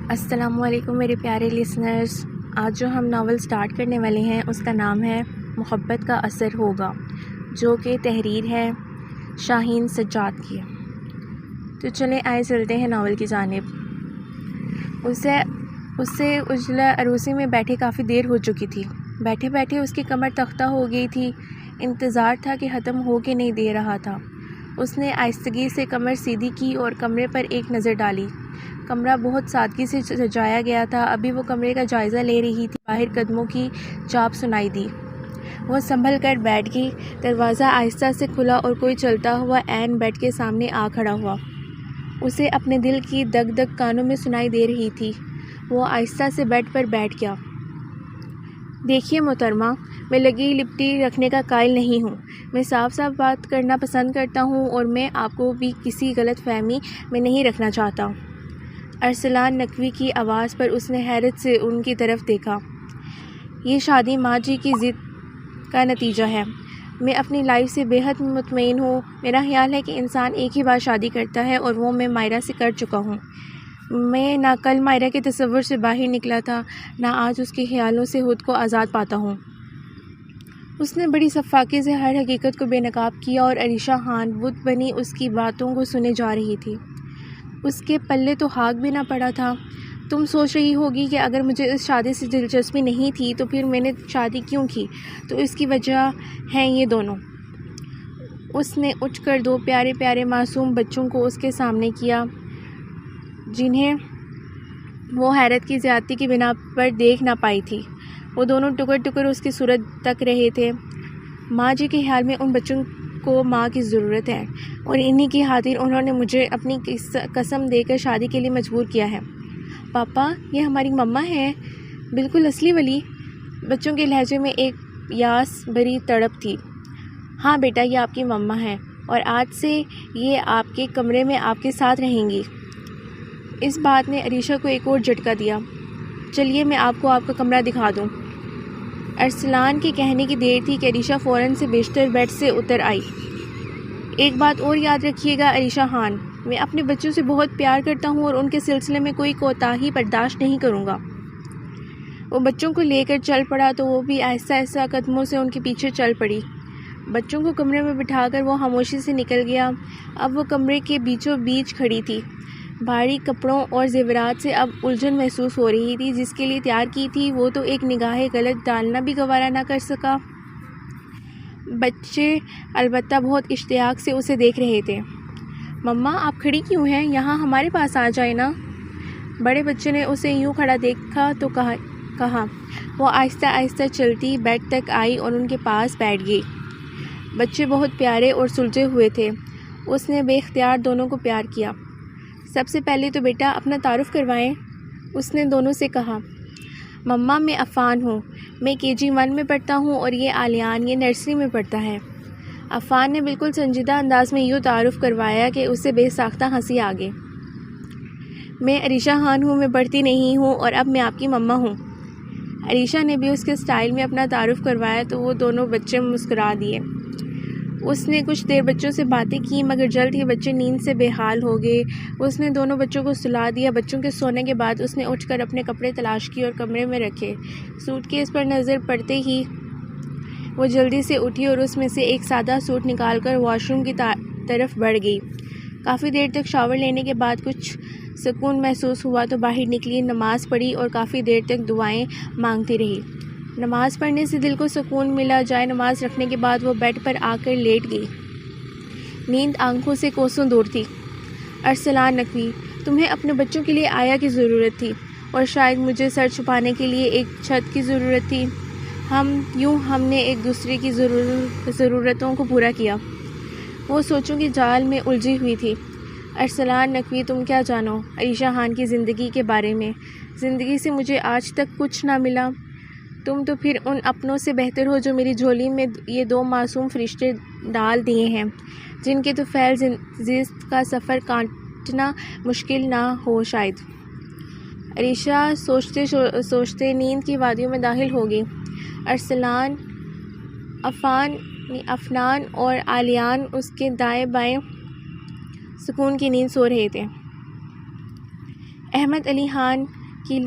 السلام علیکم میرے پیارے لسنرز، آج جو ہم ناول سٹارٹ کرنے والے ہیں اس کا نام ہے محبت کا اثر ہوگا، جو کہ تحریر ہے شاہین سجاد کی۔ تو چلیں آئے چلتے ہیں ناول کی جانب۔ اسے اجلا عروسی میں بیٹھے کافی دیر ہو چکی تھی۔ بیٹھے بیٹھے اس کی کمر تختہ ہو گئی تھی۔ انتظار تھا کہ ختم ہو کے نہیں دے رہا تھا۔ اس نے آہستگی سے کمر سیدھی کی اور کمرے پر ایک نظر ڈالی۔ کمرہ بہت سادگی سے سجایا گیا تھا۔ ابھی وہ کمرے کا جائزہ لے رہی تھی، باہر قدموں کی چاپ سنائی دی۔ وہ سنبھل کر بیٹھ گئی۔ دروازہ آہستہ سے کھلا اور کوئی چلتا ہوا عین بیڈ کے سامنے آ کھڑا ہوا۔ اسے اپنے دل کی دگ دگ کانوں میں سنائی دے رہی تھی۔ وہ آہستہ سے بیڈ پر بیٹھ گیا۔ دیکھیے محترمہ، میں لگی لپٹی رکھنے کا قائل نہیں ہوں۔ میں صاف صاف بات کرنا پسند کرتا ہوں اور میں آپ کو بھی کسی غلط فہمی میں نہیں رکھنا چاہتا۔ ارسلان نقوی کی آواز پر اس نے حیرت سے ان کی طرف دیکھا۔ یہ شادی ماں جی کی ضد کا نتیجہ ہے۔ میں اپنی لائف سے بے حد مطمئن ہوں۔ میرا خیال ہے کہ انسان ایک ہی بار شادی کرتا ہے اور وہ میں مائرہ سے کر چکا ہوں۔ میں نہ کل مائرہ کے تصور سے باہر نکلا تھا، نہ آج اس کے خیالوں سے خود کو آزاد پاتا ہوں۔ اس نے بڑی شفافیت سے ہر حقیقت کو بے نقاب کیا اور عریشہ خان بت بنی اس کی باتوں کو سنے جا رہی تھی۔ اس کے پلے تو خاک بھی نہ پڑا تھا۔ تم سوچ رہی ہوگی کہ اگر مجھے اس شادی سے دلچسپی نہیں تھی تو پھر میں نے شادی کیوں کی؟ تو اس کی وجہ ہیں یہ دونوں۔ اس نے اٹھ کر دو پیارے پیارے معصوم بچوں کو اس کے سامنے کیا، جنہیں وہ حیرت کی زیادتی کی بنا پر دیکھ نہ پائی تھی۔ وہ دونوں ٹکر ٹکر اس کی صورت تک رہے تھے۔ ماں جی کے خیال میں ان بچوں کو ماں کی ضرورت ہے اور انہی کی خاطر انہوں نے مجھے اپنی قسم دے کر شادی کے لیے مجبور کیا ہے۔ پاپا، یہ ہماری مما ہے، بالکل اصلی والی۔ بچوں کے لہجے میں ایک یاس بھری تڑپ تھی۔ ہاں بیٹا، یہ آپ کی مما ہے اور آج سے یہ آپ کے کمرے میں آپ کے ساتھ رہیں گی۔ اس بات نے عریشہ کو ایک اور جھٹکا دیا۔ چلیے میں آپ کو آپ کا کمرہ دکھا دوں۔ ارسلان کے کہنے کی دیر تھی کہ عریشہ فوراً سے بیشتر بیڈ سے اتر آئی۔ ایک بات اور یاد رکھیے گا عریشہ خان، میں اپنے بچوں سے بہت پیار کرتا ہوں اور ان کے سلسلے میں کوئی کوتاہی برداشت نہیں کروں گا۔ وہ بچوں کو لے کر چل پڑا تو وہ بھی آہستہ آہستہ قدموں سے ان کے پیچھے چل پڑی۔ بچوں کو کمرے میں بٹھا کر وہ خاموشی سے نکل گیا۔ اب وہ کمرے کے بیچوں بیچ کھڑی تھی۔ بھاری کپڑوں اور زیورات سے اب الجھن محسوس ہو رہی تھی۔ جس کے لیے تیار کی تھی وہ تو ایک نگاہ غلط ڈالنا بھی گوارا نہ کر سکا۔ بچے البتہ بہت اشتیاق سے اسے دیکھ رہے تھے۔ مما، آپ کھڑی کیوں ہیں؟ یہاں ہمارے پاس آ جائے نا۔ بڑے بچے نے اسے یوں کھڑا دیکھا تو کہا۔ وہ آہستہ آہستہ چلتی بیڈ تک آئی اور ان کے پاس بیٹھ گئی۔ بچے بہت پیارے اور سلجھے ہوئے تھے۔ اس نے بے اختیار دونوں کو پیار کیا۔ سب سے پہلے تو بیٹا اپنا تعارف کروائیں، اس نے دونوں سے کہا۔ مما، میں عفان ہوں، میں KG1 میں پڑھتا ہوں اور یہ آلیان، یہ نرسری میں پڑھتا ہے۔ عفان نے بالکل سنجیدہ انداز میں یوں تعارف کروایا کہ اسے بے ساختہ ہنسی آ گئی۔ میں عریشہ خان ہوں، میں پڑھتی نہیں ہوں اور اب میں آپ کی مما ہوں۔ عریشہ نے بھی اس کے سٹائل میں اپنا تعارف کروایا تو وہ دونوں بچے مسکرا دیے۔ اس نے کچھ دیر بچوں سے باتیں کی مگر جلد ہی بچے نیند سے بے حال ہو گئے۔ اس نے دونوں بچوں کو سلا دیا۔ بچوں کے سونے کے بعد اس نے اٹھ کر اپنے کپڑے تلاش کیے اور کمرے میں رکھے۔ سوٹ کیس پر نظر پڑتے ہی وہ جلدی سے اٹھی اور اس میں سے ایک سادہ سوٹ نکال کر واش روم کی طرف بڑھ گئی۔ کافی دیر تک شاور لینے کے بعد کچھ سکون محسوس ہوا تو باہر نکلی، نماز پڑھی اور کافی دیر تک دعائیں مانگتی رہی۔ نماز پڑھنے سے دل کو سکون ملا۔ جائے نماز رکھنے کے بعد وہ بیڈ پر آ کر لیٹ گئی۔ نیند آنکھوں سے کوسوں دور تھی۔ ارسلان نقوی، تمہیں اپنے بچوں کے لیے آیا کی ضرورت تھی اور شاید مجھے سر چھپانے کے لیے ایک چھت کی ضرورت تھی۔ ہم نے ایک دوسرے کی ضرورتوں کو پورا کیا۔ وہ سوچوں کے جال میں الجھی ہوئی تھی۔ ارسلان نقوی، تم کیا جانو عریشہ خان کی زندگی کے بارے میں؟ زندگی سے مجھے آج تک کچھ نہ ملا۔ تم تو پھر ان اپنوں سے بہتر ہو جو میری جھولی میں یہ دو معصوم فرشتے ڈال دیے ہیں، جن کے تو فیل زیست کا سفر کاٹنا مشکل نہ ہو شاید۔ عریشہ سوچتے سوچتے نیند کی وادیوں میں داخل ہو گئی۔ ارسلان، افنان اور آلیان اس کے دائیں بائیں سکون کی نیند سو رہے تھے۔ احمد علی خان کی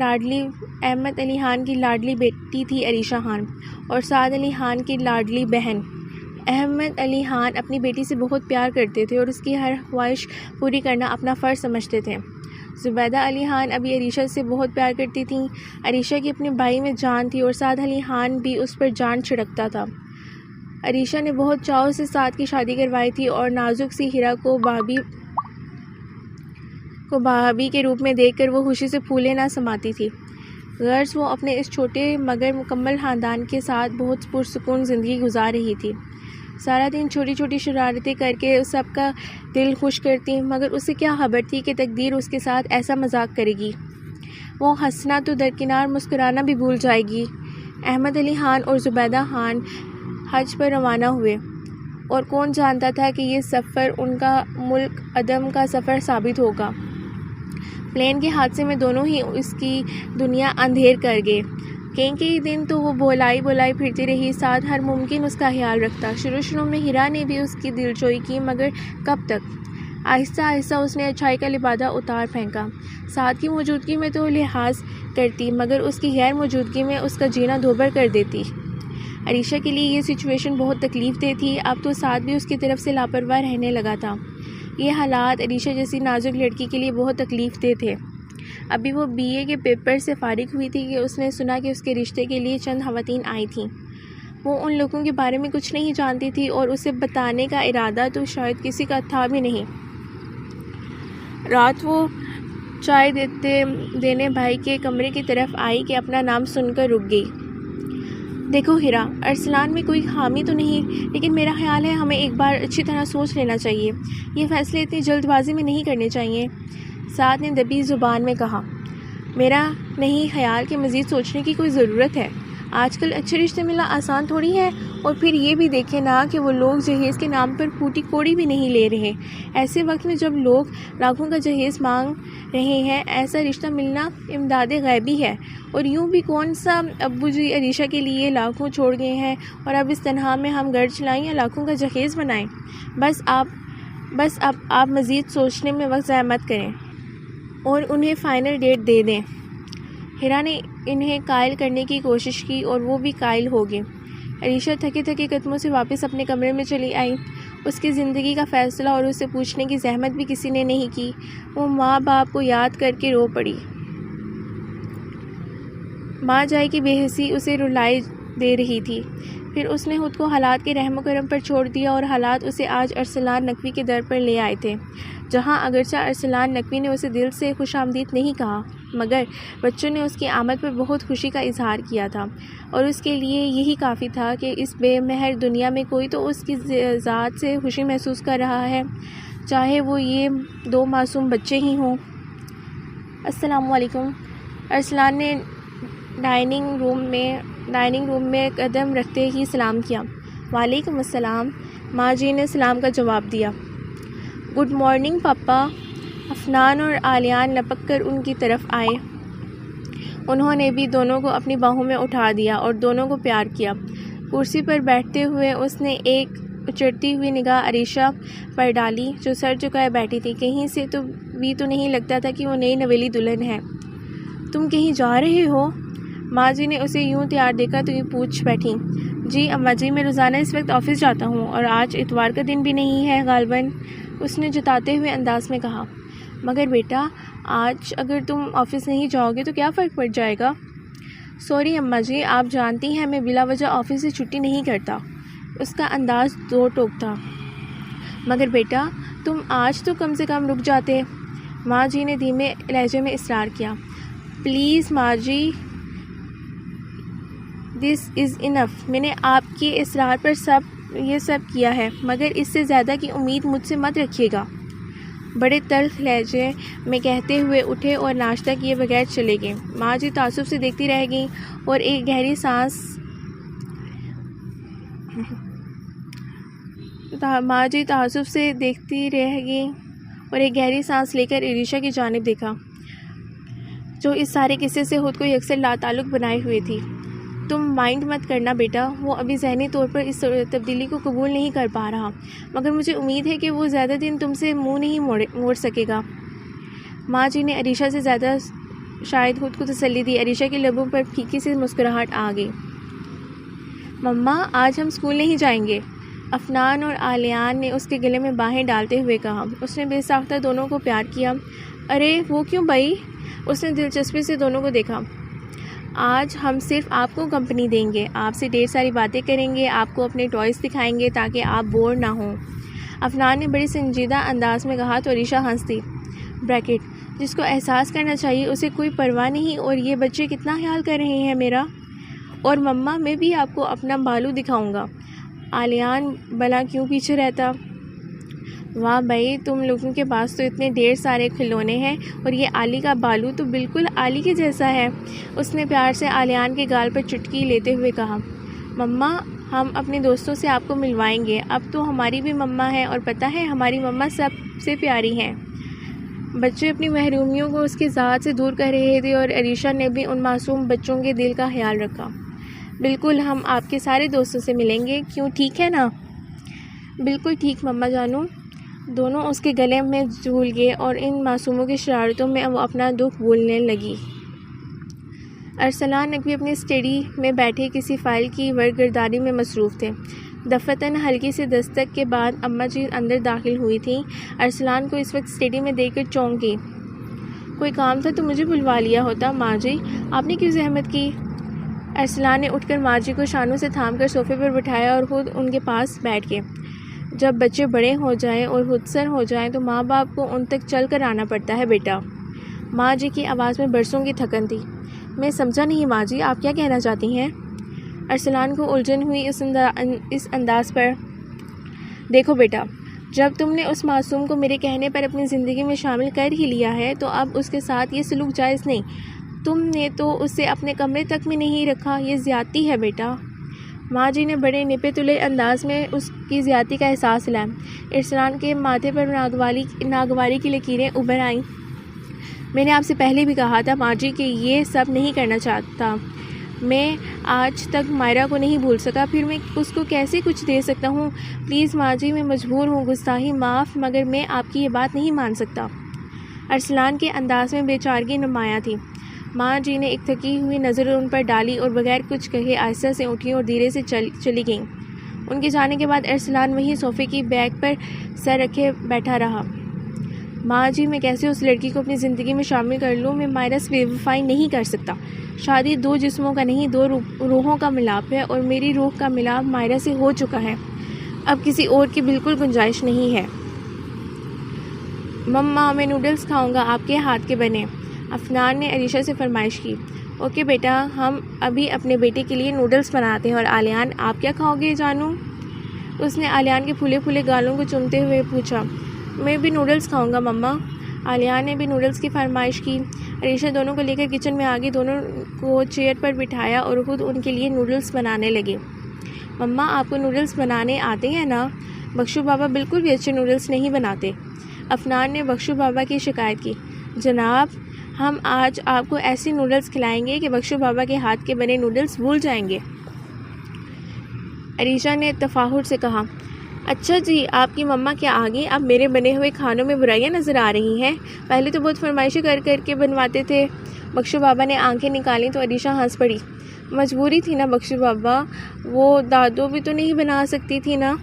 لاڈلی بیٹی تھی عریشہ خان اور سعد علی خان کی لاڈلی بہن۔ احمد علی خان اپنی بیٹی سے بہت پیار کرتے تھے اور اس کی ہر خواہش پوری کرنا اپنا فرض سمجھتے تھے۔ زبیدہ علی خان ابھی عریشہ سے بہت پیار کرتی تھیں۔ عریشہ کی اپنے بھائی میں جان تھی اور سعد علی خان بھی اس پر جان چھڑکتا تھا۔ عریشہ نے بہت چاؤ سے سعد کی شادی کروائی تھی اور نازک سی ہیرا کو بھابھی کے روپ میں دیکھ کر وہ خوشی سے پھولے نہ سماتی تھی۔ غرض وہ اپنے اس چھوٹے مگر مکمل خاندان کے ساتھ بہت پرسکون زندگی گزار رہی تھی۔ سارا دن چھوٹی چھوٹی شرارتیں کر کے سب کا دل خوش کرتی، مگر اسے کیا خبر تھی کہ تقدیر اس کے ساتھ ایسا مذاق کرے گی۔ وہ ہنسنا تو درکنار مسکرانا بھی بھول جائے گی۔ احمد علی خان اور زبیدہ خان حج پر روانہ ہوئے اور کون جانتا تھا کہ یہ سفر ان کا ملک عدم کا سفر ثابت ہوگا۔ پلین کے حادثے میں دونوں ہی اس کی دنیا اندھیر کر گئے۔ کئی دن تو وہ بولائی پھرتی رہی، ساتھ ہر ممکن اس کا خیال رکھتا۔ شروع میں ہیرا نے بھی اس کی دلجوئی کی، مگر کب تک؟ آہستہ آہستہ اس نے اچھائی کا لبادہ اتار پھینکا۔ ساتھ کی موجودگی میں تو لحاظ کرتی، مگر اس کی غیر موجودگی میں اس کا جینا دوبھر کر دیتی۔ عریشہ کے لیے یہ سچویشن بہت تکلیف دہ تھی۔ اب تو ساتھ بھی اس کی طرف سے لاپرواہ رہنے لگا تھا۔ یہ حالات عریشہ جیسی نازک لڑکی کے لیے بہت تکلیف دہ تھے۔ ابھی وہ BA کے پیپر سے فارغ ہوئی تھی کہ اس نے سنا کہ اس کے رشتے کے لیے چند خواتین آئی تھیں۔ وہ ان لوگوں کے بارے میں کچھ نہیں جانتی تھی اور اسے بتانے کا ارادہ تو شاید کسی کا تھا بھی نہیں۔ رات وہ چائے دینے بھائی کے کمرے کی طرف آئی کہ اپنا نام سن کر رک گئی۔ دیکھو ہیرا، ارسلان میں کوئی خامی تو نہیں، لیکن میرا خیال ہے ہمیں ایک بار اچھی طرح سوچ لینا چاہیے۔ یہ فیصلے اتنی جلد بازی میں نہیں کرنے چاہیے۔ سعد نے دبی زبان میں کہا۔ میرا نہیں خیال کہ مزید سوچنے کی کوئی ضرورت ہے۔ آج کل اچھے رشتے ملنا آسان تھوڑی ہے، اور پھر یہ بھی دیکھیں نا کہ وہ لوگ جہیز کے نام پر پھوٹی کوڑی بھی نہیں لے رہے۔ ایسے وقت میں جب لوگ لاکھوں کا جہیز مانگ رہے ہیں، ایسا رشتہ ملنا امداد غیبی ہے۔ اور یوں بھی کون سا ابو جی عریشہ کے لیے لاکھوں چھوڑ گئے ہیں، اور اب اس تنہا میں ہم گھر چلائیں یا لاکھوں کا جہیز بنائیں؟ بس اب آپ مزید سوچنے میں وقت ضائع مت کریں اور انہیں فائنل ڈیٹ دے دیں۔ ہیرا نے انہیں قائل کرنے کی کوشش کی اور وہ بھی قائل ہو گئے۔ عریشہ تھکے قدموں سے واپس اپنے کمرے میں چلی آئی۔ اس کی زندگی کا فیصلہ اور اسے پوچھنے کی زحمت بھی کسی نے نہیں کی۔ وہ ماں باپ کو یاد کر کے رو پڑی۔ ماں جائی کی بے حسی اسے رلائے دے رہی تھی۔ پھر اس نے خود کو حالات کے رحم و کرم پر چھوڑ دیا اور حالات اسے آج ارسلان نقوی کے در پر لے آئے تھے، جہاں اگرچہ ارسلان نقوی نے اسے دل سے خوش آمدید نہیں کہا، مگر بچوں نے اس کی آمد پر بہت خوشی کا اظہار کیا تھا، اور اس کے لیے یہی کافی تھا کہ اس بے مہر دنیا میں کوئی تو اس کی ذات سے خوشی محسوس کر رہا ہے، چاہے وہ یہ دو معصوم بچے ہی ہوں۔ السلام علیکم۔ ارسلان نے ڈائننگ روم میں قدم رکھتے ہی سلام کیا۔ وعلیکم السلام، ماں جی نے سلام کا جواب دیا۔ گڈ مارننگ پاپا۔ افنان اور آلیان لپک کر ان کی طرف آئے۔ انہوں نے بھی دونوں کو اپنی باہوں میں اٹھا دیا اور دونوں کو پیار کیا۔ کرسی پر بیٹھتے ہوئے اس نے ایک اچڑتی ہوئی نگاہ عریشہ پر ڈالی، جو سر جھکائے بیٹھی تھی۔ کہیں سے تو نہیں لگتا تھا کہ وہ نئی نویلی دلہن ہے۔ تم کہیں جا رہے ہو؟ ماں جی نے اسے یوں تیار دیکھا تو یہ پوچھ بیٹھی۔ جی اماں جی، میں روزانہ اس وقت آفس جاتا ہوں، اور آج اتوار کا دن بھی نہیں ہے غالباً، اس نے جتاتے ہوئے انداز میں کہا۔ مگر بیٹا، آج اگر تم آفس نہیں جاؤ گے تو کیا فرق پڑ جائے گا؟ سوری اماں جی، آپ جانتی ہیں میں بلا وجہ آفس سے چھٹی نہیں کرتا۔ اس کا انداز دو ٹوک تھا۔ مگر بیٹا، تم آج تو کم سے کم رک جاتے، ماں جی نے دھیمے لہجے میں اصرار کیا۔ پلیز ماں جی، دس از انف۔ میں نے آپ کے اصرار پر یہ سب کیا ہے، مگر اس سے زیادہ کی امید مجھ سے مت رکھیے گا۔ بڑے تلخ لہجے میں کہتے ہوئے اٹھے اور ناشتہ کیے بغیر چلے گئے۔ ماں جی تعصب سے دیکھتی رہ گئیں اور ایک گہری سانس لے کر عریشہ کی جانب دیکھا، جو اس سارے قصے سے خود کو یکسر لاتعلق بنائے ہوئے تھی۔ تم مائنڈ مت کرنا بیٹا، وہ ابھی ذہنی طور پر اس تبدیلی کو قبول نہیں کر پا رہا، مگر مجھے امید ہے کہ وہ زیادہ دن تم سے منہ نہیں موڑ سکے گا۔ ماں جی نے عریشہ سے زیادہ شاید خود کو تسلی دی۔ عریشہ کے لبوں پر پھیکی سی مسکراہٹ آ گئی۔ مما آج ہم اسکول نہیں جائیں گے، افنان اور آلیان نے اس کے گلے میں باہیں ڈالتے ہوئے کہا۔ اس نے بے ساختہ دونوں کو پیار کیا۔ ارے وہ کیوں بھائی؟ اس نے دلچسپی سے دونوں کو دیکھا۔ آج ہم صرف آپ کو کمپنی دیں گے، آپ سے ڈھیر ساری باتیں کریں گے، آپ کو اپنے ٹوائز دکھائیں گے تاکہ آپ بور نہ ہوں۔ افنان نے بڑی سنجیدہ انداز میں کہا تو عریشہ ہنس دی۔ بریکٹ جس کو احساس کرنا چاہیے اسے کوئی پرواہ نہیں، اور یہ بچے کتنا خیال کر رہے ہیں میرا۔ اور مما میں بھی آپ کو اپنا بالو دکھاؤں گا۔ آلیان بھلا کیوں پیچھے رہتا؟ واہ بھائی، تم لوگوں کے پاس تو اتنے ڈھیر سارے کھلونے ہیں، اور یہ علی کا بالو تو بالکل علی کے جیسا ہے۔ اس نے پیار سے آلیان کے گال پر چٹکی لیتے ہوئے کہا۔ مما ہم اپنے دوستوں سے آپ کو ملوائیں گے، اب تو ہماری بھی مما ہے، اور پتہ ہے ہماری مما سب سے پیاری ہیں۔ بچے اپنی محرومیوں کو اس کی ذات سے دور کر رہے تھے، اور عریشہ نے بھی ان معصوم بچوں کے دل کا خیال رکھا۔ بالکل، ہم آپ کے سارے دوستوں سے ملیں گے، کیوں ٹھیک ہے نا؟ بالکل ٹھیک مما جانو۔ دونوں اس کے گلے میں جھول گئے، اور ان معصوموں کی شرارتوں میں وہ اپنا دکھ بھولنے لگی۔ ارسلان نقوی اپنی اسٹڈی میں بیٹھے کسی فائل کی ورگردانی میں مصروف تھے۔ دفتراً ہلکی سی دستک کے بعد اماں جی اندر داخل ہوئی تھیں۔ ارسلان کو اس وقت اسٹڈی میں دیکھ کر چونک گئی۔ کوئی کام تھا تو مجھے بلوا لیا ہوتا ماں جی، آپ نے کیوں زحمت کی؟ ارسلان نے اٹھ کر ماں جی کو شانوں سے تھام کر صوفے پر بٹھایا اور خود ان کے پاس بیٹھ گئے۔ جب بچے بڑے ہو جائیں اور خودسر ہو جائیں تو ماں باپ کو ان تک چل کر آنا پڑتا ہے بیٹا۔ ماں جی کی آواز میں برسوں کی تھکن تھی۔ میں سمجھا نہیں ماں جی، آپ کیا کہنا چاہتی ہیں؟ ارسلان کو الجھن ہوئی اس انداز پر۔ دیکھو بیٹا، جب تم نے اس معصوم کو میرے کہنے پر اپنی زندگی میں شامل کر ہی لیا ہے تو اب اس کے ساتھ یہ سلوک جائز نہیں۔ تم نے تو اسے اپنے کمرے تک میں نہیں رکھا، یہ زیادتی ہے بیٹا۔ ماں جی نے بڑے نپے تلے انداز میں اس کی زیادتی کا احساس دلایا۔ ارسلان کے ماتھے پر ناگواری کی لکیریں ابھر آئیں۔ میں نے آپ سے پہلے بھی کہا تھا ماں جی کہ یہ سب نہیں کرنا چاہتا۔ میں آج تک مائرہ کو نہیں بھول سکا، پھر میں اس کو کیسے کچھ دے سکتا ہوں؟ پلیز ماں جی، میں مجبور ہوں، گستاخی معاف، مگر میں آپ کی یہ بات نہیں مان سکتا۔ ارسلان کے انداز میں بے چارگی نمایاں تھی۔ ماں جی نے ایک تھکی ہوئی نظر ان پر ڈالی اور بغیر کچھ کہے آہستہ سے اٹھیں اور دھیرے سے چلی گئیں۔ ان کے جانے کے بعد ارسلان وہیں صوفے کی بیک پر سر رکھے بیٹھا رہا۔ ماں جی، میں کیسے اس لڑکی کو اپنی زندگی میں شامل کر لوں؟ میں مائرہ سے بے وفائی نہیں کر سکتا۔ شادی دو جسموں کا نہیں، دو روحوں کا ملاپ ہے، اور میری روح کا ملاپ مائرہ سے ہو چکا ہے۔ اب کسی اور کی بالکل گنجائش نہیں ہے۔ مما میں نوڈلز کھاؤں گا، آپ کے ہاتھ کے بنے، افنان نے عریشہ سے فرمائش کی۔ اوکے بیٹا، ہم ابھی اپنے بیٹے کے لیے نوڈلز بناتے ہیں۔ اور آلیان، آپ کیا کھاؤ گے جانو؟ اس نے آلیان کے پھولے پھولے گالوں کو چومتے ہوئے پوچھا۔ میں بھی نوڈلز کھاؤں گا مما۔ آلیان نے بھی نوڈلز کی فرمائش کی۔ عریشہ دونوں کو لے کر کچن میں آگے دونوں کو چیئر پر بٹھایا اور خود ان کے لیے نوڈلز بنانے لگے۔ مما، آپ کو نوڈلز بنانے آتے ہیں نا؟ بخشو بابا بالکل بھی اچھے نوڈلز نہیں بناتے، افنان نے بخشو بابا کی شکایت کی۔ جناب، ہم آج آپ کو ایسے نوڈلز کھلائیں گے کہ بخشو بابا کے ہاتھ کے بنے نوڈلز بھول جائیں گے، عریشہ نے تفاخر سے کہا۔ اچھا جی، آپ کی مما کیا آگے اب میرے بنے ہوئے کھانوں میں برائیاں نظر آ رہی ہیں؟ پہلے تو بہت فرمائشیں کر کے بنواتے تھے۔ بخشو بابا نے آنکھیں نکالیں تو عریشہ ہنس پڑی۔ مجبوری تھی نا بخشو بابا، وہ دادو بھی تو نہیں بنا سکتی تھی نا؟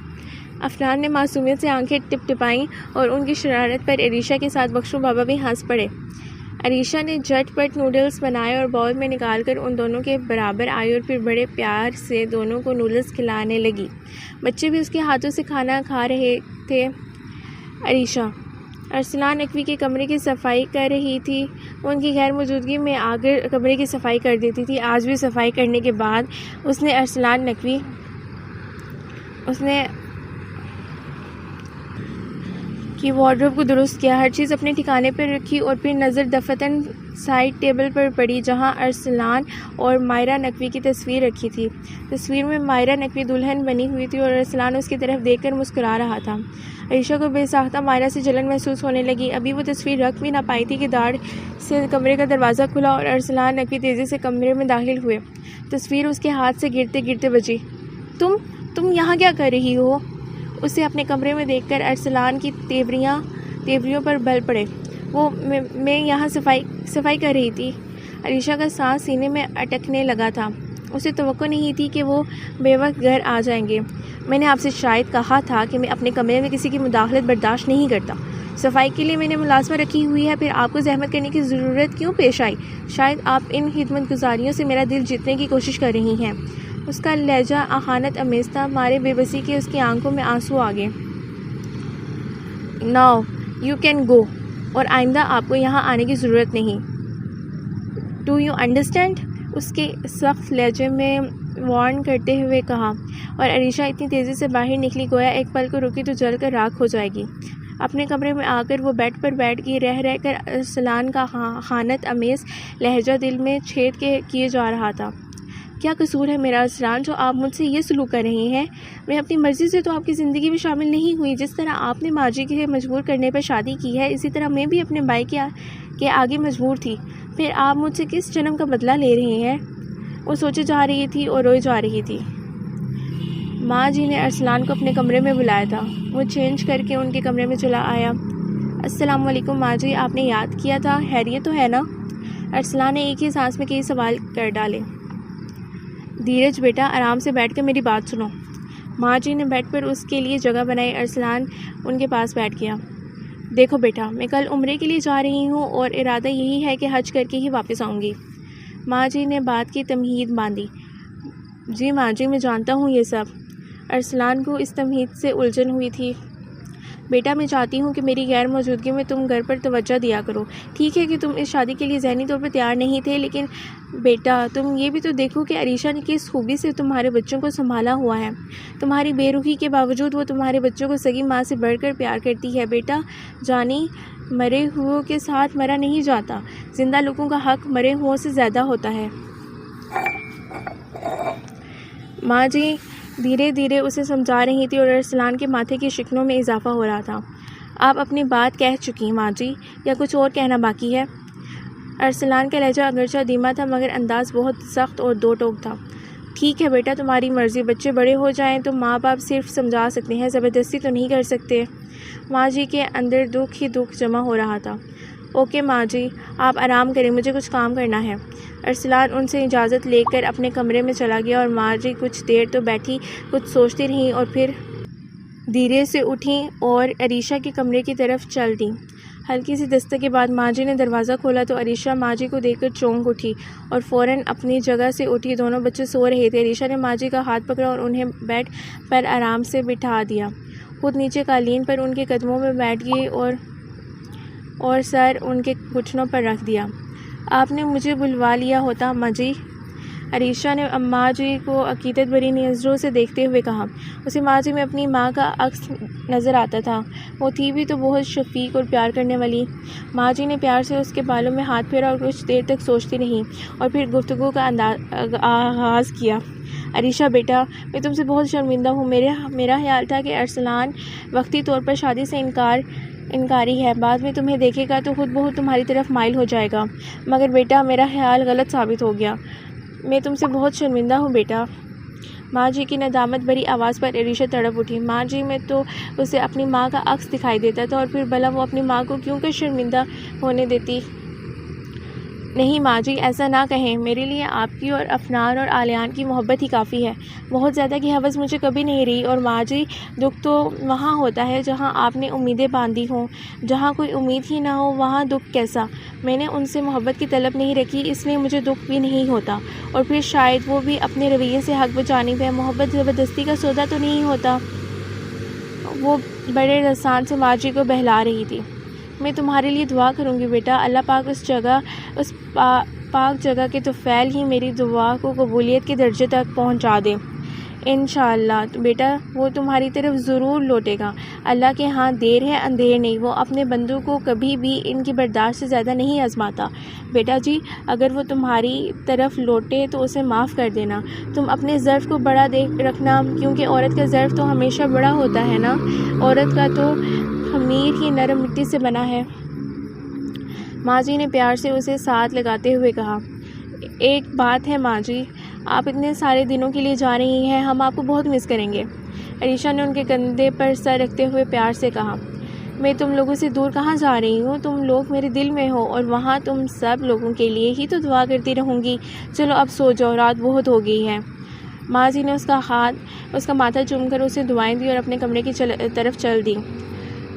افنان نے معصومیت سے آنکھیں ٹپ ٹپائیں، اور ان کی شرارت پر عریشہ کے ساتھ بخشو بابا بھی ہنس پڑے۔ عریشہ نے جھٹ پٹ نوڈلز بنائے اور باؤل میں نکال کر ان دونوں کے برابر آئی، اور پھر بڑے پیار سے دونوں کو نوڈلز کھلانے لگی۔ بچے بھی اس کے ہاتھوں سے کھانا کھا رہے تھے۔ عریشہ ارسلان نقوی کے کمرے کی صفائی کر رہی تھی۔ وہ ان کی غیر موجودگی میں آ کر کمرے کی صفائی کر دیتی تھی۔ آج بھی صفائی کرنے کے بعد اس نے ارسلان نقوی کی وارڈروب کو درست کیا، ہر چیز اپنے ٹھکانے پر رکھی، اور پھر نظر دفتراً سائڈ ٹیبل پر پڑی جہاں ارسلان اور مائرہ نقوی کی تصویر رکھی تھی۔ تصویر میں مائرہ نقوی دلہن بنی ہوئی تھی اور ارسلان اس کی طرف دیکھ کر مسکرا رہا تھا۔ عریشہ کو بے ساختہ مائرہ سے جلن محسوس ہونے لگی۔ ابھی وہ تصویر رکھ بھی نہ پائی تھی کہ داڑھ سے کمرے کا دروازہ کھلا اور ارسلان نقوی تیزی سے کمرے میں داخل ہوئے۔ تصویر اس کے ہاتھ سے گرتے گرتے بجی۔ تم یہاں کیا کر رہی ہو؟ اسے اپنے کمرے میں دیکھ کر ارسلان کی تیوریوں پر بل پڑے۔ میں یہاں صفائی کر رہی تھی۔ عریشہ کا سانس سینے میں اٹکنے لگا تھا۔ اسے توقع نہیں تھی کہ وہ بے وقت گھر آ جائیں گے۔ میں نے آپ سے شاید کہا تھا کہ میں اپنے کمرے میں کسی کی مداخلت برداشت نہیں کرتا۔ صفائی کے لیے میں نے ملازمہ رکھی ہوئی ہے، پھر آپ کو زحمت کرنے کی ضرورت کیوں پیش آئی؟ شاید آپ ان خدمت گزاریوں سے میرا دل جیتنے کی کوشش کر رہی ہیں۔ اس کا لہجہ اہانت آمیز تھا، مارے بے بسی کے اس کی آنکھوں میں آنسو آ گئے۔ ناؤ یو کین گو، اور آئندہ آپ کو یہاں آنے کی ضرورت نہیں۔ Do you understand? اس کے سخت لہجے میں وارن کرتے ہوئے کہا، اور عریشہ اتنی تیزی سے باہر نکلی گویا ایک پل کو رکی تو جل کر راکھ ہو جائے گی۔ اپنے کمرے میں آ کر وہ بیڈ پر بیٹھ گئی۔ رہ کر ارسلان کا اہانت آمیز لہجہ دل میں چھید کیے جا رہا تھا۔ کیا قصور ہے میرا ارسلان جو آپ مجھ سے یہ سلوک کر رہے ہیں؟ میں اپنی مرضی سے تو آپ کی زندگی میں شامل نہیں ہوئی۔ جس طرح آپ نے ماجی کے مجبور کرنے پر شادی کی ہے، اسی طرح میں بھی اپنے بھائی کے آگے مجبور تھی۔ پھر آپ مجھ سے کس جرم کا بدلہ لے رہے ہیں؟ وہ سوچے جا رہی تھی اور روئے جا رہی تھی۔ ماں جی نے ارسلان کو اپنے کمرے میں بلایا تھا۔ وہ چینج کر کے ان کے کمرے میں چلا آیا۔ السلام علیکم ماں جی، آپ نے یاد کیا تھا، خیریت تو ہے نا؟ ارسلان نے ایک ہی سانس میں کئی سوال کر ڈالے۔ دھیرج بیٹا، آرام سے بیٹھ کر میری بات سنو۔ ماں جی نے بیڈ پر اس کے لیے جگہ بنائی۔ ارسلان ان کے پاس بیٹھ گیا۔ دیکھو بیٹا، میں کل عمرے کے لیے جا رہی ہوں اور ارادہ یہی ہے کہ حج کر کے ہی واپس آؤں گی۔ ماں جی نے بات کی تمہید باندھی۔ جی ماں جی، میں جانتا ہوں یہ سب۔ ارسلان کو اس تمہید سے الجھن ہوئی تھی۔ بیٹا، میں چاہتی ہوں کہ میری غیر موجودگی میں تم گھر پر توجہ دیا کرو۔ ٹھیک ہے کہ تم اس شادی کے لیے ذہنی طور پر تیار نہیں تھے، لیکن بیٹا تم یہ بھی تو دیکھو کہ عریشہ نے کس خوبی سے تمہارے بچوں کو سنبھالا ہوا ہے۔ تمہاری بے رخی کے باوجود وہ تمہارے بچوں کو سگی ماں سے بڑھ کر پیار کرتی ہے۔ بیٹا جانی، مرے ہوئوں کے ساتھ مرا نہیں جاتا۔ زندہ لوگوں کا حق مرے ہوئوں سے زیادہ ہوتا ہے۔ ماں جی دھیرے دھیرے اسے سمجھا رہی تھی اور ارسلان کے ماتھے کی شکنوں میں اضافہ ہو رہا تھا۔ آپ اپنی بات کہہ چکی ماں جی، یا کچھ اور کہنا باقی ہے؟ ارسلان کا لہجہ اگرچہ دھیما تھا مگر انداز بہت سخت اور دو ٹوک تھا۔ ٹھیک ہے بیٹا، تمہاری مرضی۔ بچے بڑے ہو جائیں تو ماں باپ صرف سمجھا سکتے ہیں، زبردستی تو نہیں کر سکتے۔ ماں جی کے اندر دکھ ہی دکھ جمع ہو رہا تھا۔ اوکے ماں جی، آپ آرام کریں، مجھے کچھ کام کرنا ہے۔ ارسلان ان سے اجازت لے کر اپنے کمرے میں چلا گیا اور ماں جی کچھ دیر تو بیٹھی، کچھ سوچتی رہیں اور پھر دھیرے سے اٹھیں اور عریشہ کے کمرے کی طرف چل دیں۔ ہلکی سی دستک کے بعد ماں جی نے دروازہ کھولا تو عریشہ ماں جی کو دیکھ کر چونک اٹھی اور فوراً اپنی جگہ سے اٹھی۔ دونوں بچے سو رہے تھے۔ عریشہ نے ماں جی کا ہاتھ پکڑا اور انہیں بیڈ پر آرام سے بٹھا دیا۔ خود نیچے قالین پر ان کے قدموں میں بیٹھ گئی اور سر ان کے گھٹنوں پر رکھ دیا۔ آپ نے مجھے بلوا لیا ہوتا اماں جی، عریشہ نے اماں جی کو عقیدت بھری نظروں سے دیکھتے ہوئے کہا۔ اسے ماں جی میں اپنی ماں کا عکس نظر آتا تھا۔ وہ تھی بھی تو بہت شفیق اور پیار کرنے والی۔ ماں جی نے پیار سے اس کے بالوں میں ہاتھ پھیرا اور کچھ دیر تک سوچتی رہیں اور پھر گفتگو کا آغاز کیا۔ عریشہ بیٹا، میں تم سے بہت شرمندہ ہوں۔ میرا خیال تھا کہ ارسلان وقتی طور پر شادی سے انکاری ہے، بعد میں تمہیں دیکھے گا تو خود بہت تمہاری طرف مائل ہو جائے گا، مگر بیٹا میرا خیال غلط ثابت ہو گیا۔ میں تم سے بہت شرمندہ ہوں بیٹا۔ ماں جی کی ندامت بھری آواز پر عریشہ تڑپ اٹھی۔ ماں جی میں تو اسے اپنی ماں کا عکس دکھائی دیتا تھا، اور پھر بھلا وہ اپنی ماں کو کیوں کر شرمندہ ہونے دیتی؟ نہیں ماں جی، ایسا نہ کہیں، میرے لیے آپ کی اور افنان اور آلیان کی محبت ہی کافی ہے۔ بہت زیادہ کی حوث مجھے کبھی نہیں رہی۔ اور ماں جی، دکھ تو وہاں ہوتا ہے جہاں آپ نے امیدیں باندھی ہوں، جہاں کوئی امید ہی نہ ہو وہاں دکھ کیسا؟ میں نے ان سے محبت کی طلب نہیں رکھی، اس لیے مجھے دکھ بھی نہیں ہوتا۔ اور پھر شاید وہ بھی اپنے رویے سے حق بجانب ہے۔ محبت زبردستی کا سودا تو نہیں ہوتا۔ وہ بڑے رسان سے ماں جی کو بہلا رہی تھی۔ میں تمہارے لیے دعا کروں گی بیٹا، اللہ پاک اس پاک جگہ کے طفیل ہی میری دعا کو قبولیت کے درجے تک پہنچا دے۔ انشاءاللہ بیٹا وہ تمہاری طرف ضرور لوٹے گا۔ اللہ کے ہاں دیر ہے اندھیر نہیں، وہ اپنے بندوں کو کبھی بھی ان کی برداشت سے زیادہ نہیں آزماتا۔ بیٹا جی، اگر وہ تمہاری طرف لوٹے تو اسے معاف کر دینا۔ تم اپنے ظرف کو بڑا دیکھ رکھنا، کیونکہ عورت کا ظرف تو ہمیشہ بڑا ہوتا ہے نا۔ عورت کا تو خمیر ہی نرم مٹی سے بنا ہے۔ ماں جی نے پیار سے اسے ساتھ لگاتے ہوئے کہا۔ ایک بات ہے ماں جی، آپ اتنے سارے دنوں کے لیے جا رہی ہیں، ہم آپ کو بہت مس کریں گے۔ عریشہ نے ان کے کندھے پر سر رکھتے ہوئے پیار سے کہا۔ میں تم لوگوں سے دور کہاں جا رہی ہوں، تم لوگ میرے دل میں ہو اور وہاں تم سب لوگوں کے لیے ہی تو دعا کرتی رہوں گی۔ چلو اب سو جاؤ، رات بہت ہو گئی ہے۔ ماں جی نے اس کا ماتھا چوم کر اسے دعائیں دی اور اپنے کمرے کی طرف چل دی۔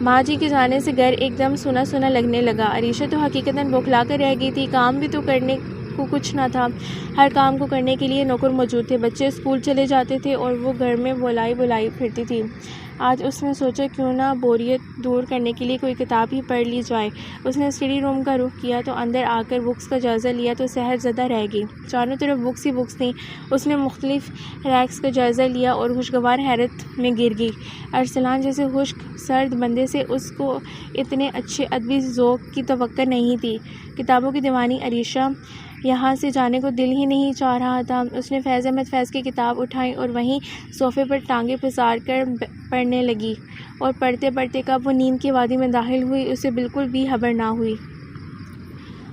ماں جی کے جانے سے گھر ایک دم سونا سونا لگنے لگا۔ عریشہ تو حقیقتاً بوکھلا کر رہ گئی تھی، کام بھی تو کرنے کو کچھ نہ تھا۔ ہر کام کو کرنے کے لیے نوکر موجود تھے، بچے اسکول چلے جاتے تھے اور وہ گھر میں بلائی پھرتی تھی۔ آج اس نے سوچا کیوں نہ بوریت دور کرنے کے لیے کوئی کتاب ہی پڑھ لی جائے۔ اس نے اسٹڈی روم کا رخ کیا تو اندر آ کر بکس کا جائزہ لیا تو سحر زدہ رہ گئی۔ چاروں طرف بکس ہی بکس تھیں۔ اس نے مختلف ریکس کا جائزہ لیا اور خوشگوار حیرت میں گر گئی۔ ارسلان جیسے خشک سرد بندے سے اس کو اتنے اچھے ادبی ذوق کی توقع نہیں تھی۔ کتابوں کی دیوانی عریشہ یہاں سے جانے کو دل ہی نہیں چاہ رہا تھا۔ اس نے فیض احمد فیض کی کتاب اٹھائی اور وہیں صوفے پر ٹانگیں پسار کر پڑھنے لگی، اور پڑھتے پڑھتے کب وہ نیند کی وادی میں داخل ہوئی اسے بالکل بھی خبر نہ ہوئی۔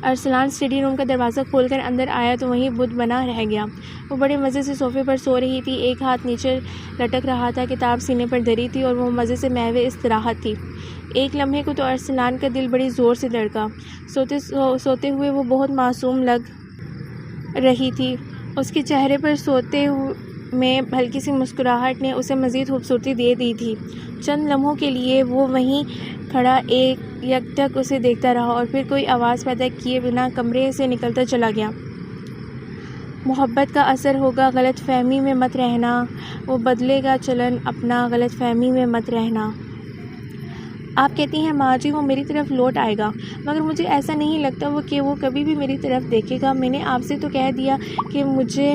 ارسلان اسٹڈی روم کا دروازہ کھول کر اندر آیا تو وہیں بدھ بنا رہ گیا۔ وہ بڑے مزے سے صوفے پر سو رہی تھی، ایک ہاتھ نیچے لٹک رہا تھا، کتاب سینے پر دھری تھی اور وہ مزے سے محو استراحت تھی۔ ایک لمحے کو تو ارسلان کا دل بڑی زور سے دھڑکا۔ سوتے ہوئے وہ بہت معصوم لگ رہی تھی۔ اس کے چہرے پر سوتے میں ہلکی سی مسکراہٹ نے اسے مزید خوبصورتی دے دی تھی۔ چند لمحوں کے لیے وہ وہیں کھڑا یکٹک اسے دیکھتا رہا اور پھر کوئی آواز پیدا کیے بنا کمرے سے نکلتا چلا گیا۔ محبت کا اثر ہوگا، غلط فہمی میں مت رہنا، وہ بدلے گا چلن اپنا، غلط فہمی میں مت رہنا۔ آپ کہتی ہیں ماں جی وہ میری طرف لوٹ آئے گا، مگر مجھے ایسا نہیں لگتا کہ وہ کبھی بھی میری طرف دیکھے گا۔ میں نے آپ سے تو کہہ دیا کہ مجھے